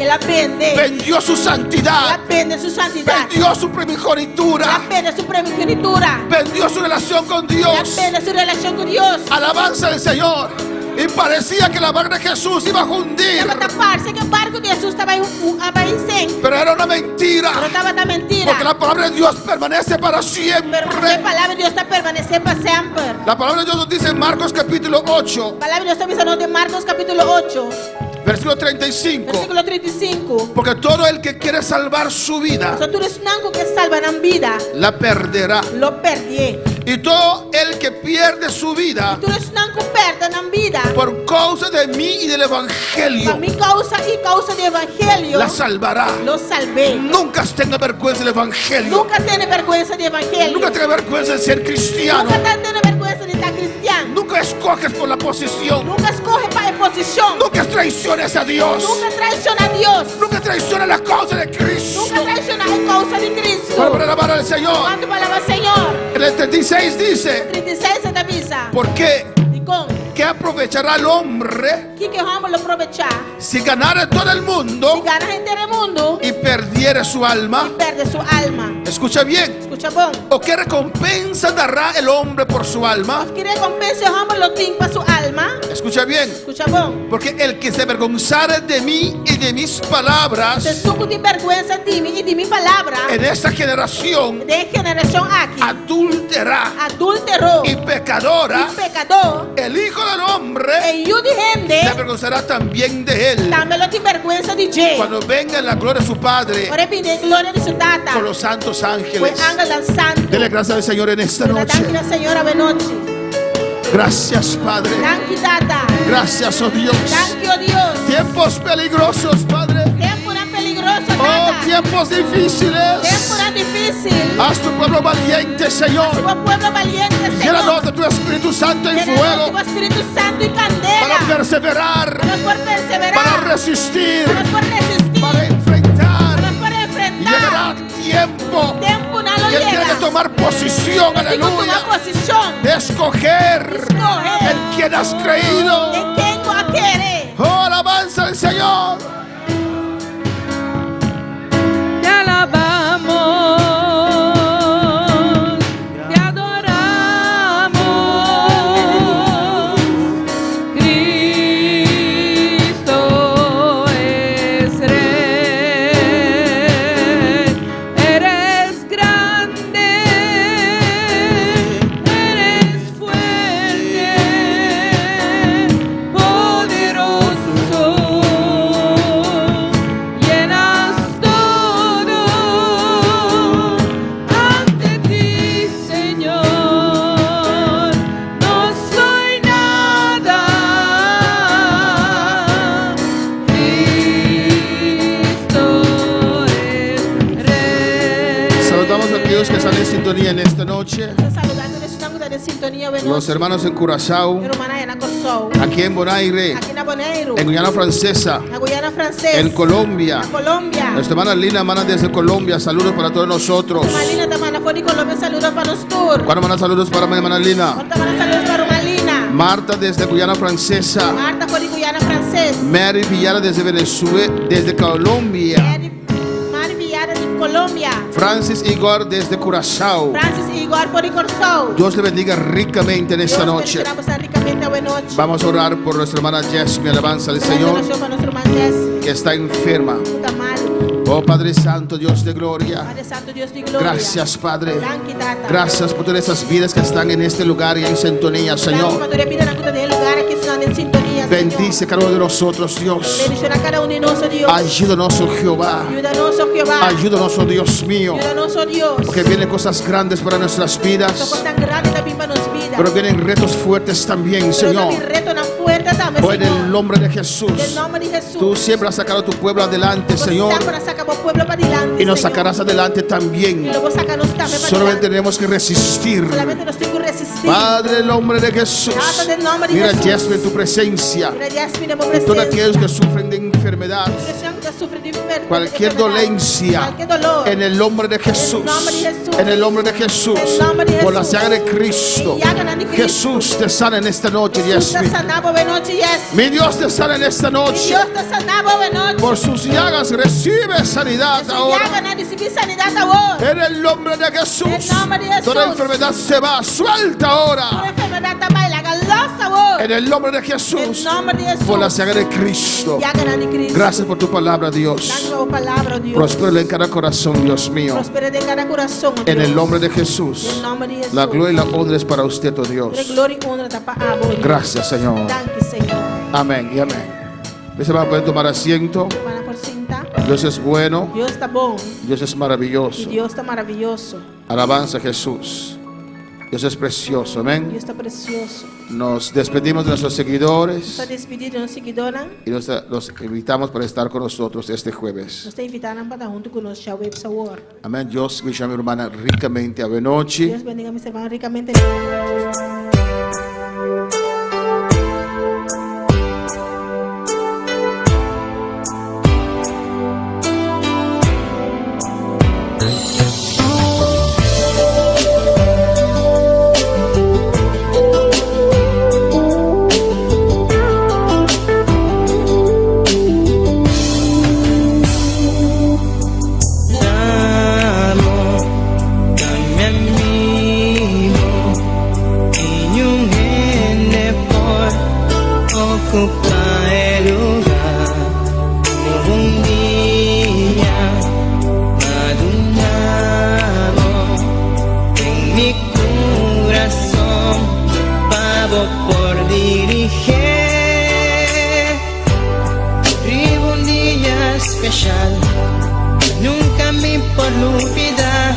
Ela vende. vendió su Ela santidad, vende su santidade. vendió su Ela primogenitura, vende su primogenitura. vendió su relación con Ela Dios. vende su relação com Deus. Alabanza del Señor. Y parecía que la barca de Jesús iba a hundir, Ela parece que o barco de Jesus estava em sem. pero era una mentira, Pero estava da mentira. porque la palabra de Dios permanece para siempre. Pero a palavra de Deus está permanecendo para sempre. La palabra de Dios nos dice en Marcos capítulo 8, A palavra de Deus está dizendo de Marcos capítulo 8, versículo 35. versículo 35. Porque todo el que quiere salvar su vida, Só tu nango que salva na vida, la perderá. lo perdí. Y todo el que pierde su vida Tu nango perde na vida. por causa de mí y del Para Evangelio, mi causa y causa do evangelho, la salvará. lo salvé. Nunca tenga vergüenza del Evangelio. Nunca tiene vergüenza de evangelho. Nunca tenga vergüenza de ser cristiano. Nunca tiene vergüenza de estar cristiano. Nunca escoges por la posición. Nunca escoge para a posição. Nunca traiciones a Dios. Nunca traiciona a Deus. Nunca traiciones la causa de Cristo. Nunca traiciona a causa de Cristo. Para alabar al Señor. Quando palavra Senhor, En el 36 dice, 36 esta misa. ¿por qué? E com ¿Qué aprovechará el hombre que vamos aproveitar? si ganare todo el Se mundo gana gente do mundo y perdiere su alma? perde sua alma. Escucha bien. Escucha bom. ¿O qué recompensa dará el hombre por su alma? Que recompensa lo tem para sua alma. Escucha bien. Escucha bom. Porque el que se avergonzare de mí y de mis palabras Se suco de vergüenza de mim e de minha palavra. en esta generación De geração aqui. adúltera Adúltero. y pecadora, E pecador. el Hijo del Hombre E eu de gente. se avergonzará también de él Também lo tem vergüenza de Jay. cuando venga en la gloria de su Padre Ora pide glória de sua data. con los santos Foi ángeles. ángel dançando. Dele gracias al Señor en esta Na noche. dança da Senhora à noite. Gracias, Padre. Danke data. Gracias, oh Dios. Danke, oh Deus. Tiempo tiempos peligrosos, Padre. Tempo na peligroso, Oh, Tata. tiempos difíciles. Tempo na difícil. Haz tu pueblo valiente, Señor. Su pueblo valiente, Llénanos Señor. de tu Espíritu Santo y Llenanos fuego tu Espíritu Santo y candela. para perseverar, Para por perseverar. para resistir, Para por resistir. para enfrentar. Para por Y enfrentar. llegará tiempo Tempo na lo que Él tiene llega. que tomar posición, Temos que tomar aleluya, posición. de escoger Escoger. en quien has creído. En quem tu a querer. Oh, alabanza al Señor. Te alabamos, te adoramos. Cristo es Rey. Eres grande, eres fuerte, poderoso. Llenas todo ante ti, Señor. No soy nada. Cristo es Rey. Saludamos a aquellos que están en sintonía en esta noche. Saludando nesse ângulo de sintonia. Los hermanos en Curazao, Hermana Ana Corsol. aquí en Bonaire, Aqui na Bonaire. en Guyana Francesa, Na Guiana Francesa. en Colombia. Na Colômbia. Nuestra hermana Lina, hermana desde Colombia, saludos para todos nosotros. Malina Tamana foi de Colômbia. Saludos para os tour. Cuando hermana, saludos para mi hermana Lina. Tamana saludos para Malina. Marta desde Guyana Francesa. Marta foi de Guiana Francesa. Mary Villara desde Venezuela, desde Colombia. Mari Viara de Colômbia. Francis Igor desde Curazao. Francis Igor foi de Corsol. Dios le bendiga ricamente en esta noche. Ricamente a noite. Vamos a orar por nuestra hermana Jasmine, alabanza al Señor. Señor, Para nosso irmão Jesse. que está enferma. Tá mal. Oh Padre Santo, Dios de gloria. Padre Santo, Deus de glória. Gracias, Padre. Danke, Tata. Gracias por todas esas vidas que están en este lugar y en sintonía, Señor. Bendice cada uno de nosotros, Dios. Bendición a cada uno de nosotros, Dios. Ayúdanos, oh Jehová. Ayúdanos, oh Jehová. Ayúdanos, oh Dios mío. Ayúdanos, oh Dios. Porque vienen cosas grandes para nuestras Son vidas. cosas grandes también para nuestras vidas. Pero vienen retos fuertes también, Pero Señor. también reto tan fuerte también, Oh, en Señor. el nombre de En Jesús. el nombre de Jesús. Tú siempre has sacado a tu pueblo adelante, Vos Señor. siempre sacamos pueblo para adelante, Y nos Señor. sacarás adelante Y también. luego sacarnos también para Solamente adelante. tenemos que resistir. Solamente nos tengo que resistir. Padre, en el nombre de Jesús. Padre, en el nombre de Mira, Jesús. Jasmine, tu presencia. Mira, Jasmine, hemos Y todos presencia. aquellos que sufren de enfermedad. Que sufren de Cualquier enfermedad. dolencia. Cualquier dolor. En el nombre de Jesús. nombre de Jesús. En el nombre de Jesús. En el nombre de Por la Jesús. sangre de Cristo. Y hagan de Cristo. Jesús te sana en esta noche, Jesús te Jasmine. sanaba buena noche, yes. Mi Dios te sana en esta noche. Dios te sanaba buena noche. Por sus llagas recibe sanidad Jesús ahora. ya gana recibir sanidad ahora. En el nombre de Jesús. En el nombre de Jesús. Toda enfermedad se va. Suelta Una ahora. enfermedad también la galosa ahora. En el nombre de En Jesús. el nombre de Jesús. Por la sangre de Cristo. Ya gana de Cristo. Gracias por tu palabra, Dios. Dando tu palabra, Dios. Prospéralo en cada corazón, Dios mío. Prospere de cada corazón, oh En Dios. el nombre de En Jesús. el nombre de Jesús. La gloria y la honra es para usted, oh Dios. De gloria y honra tapa a vos. Gracias, Señor. Danke, Señor. Amén y amén. Se van a poder tomar asiento. Hermana por cinta. Dios es bueno. Dios está bom. Dios es Y maravilloso. Dios está maravilloso. Alabanza a Jesús. Dios es precioso. Amén. Dios está precioso. Nos despedimos de nuestros seguidores Está despedido de nuestra seguidora. y los invitamos para estar con nosotros este jueves. Nos está invitando para estar junto con nosotros. Chau, web, sabor. Amén. Dios bendiga a mi hermana ricamente a Benochi. Dios bendiga a mis hermanos ricamente. Amo kami amigo, inyong hende por ocupa el lugar. Noong día madunamo en mi corazón, pavo por dirigir. Vivo un día especial. Nunca me por olvidar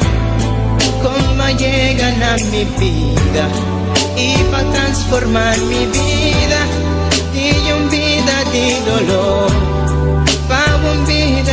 cómo llegan a mi vida y para transformar mi vida y un vida de dolor. vida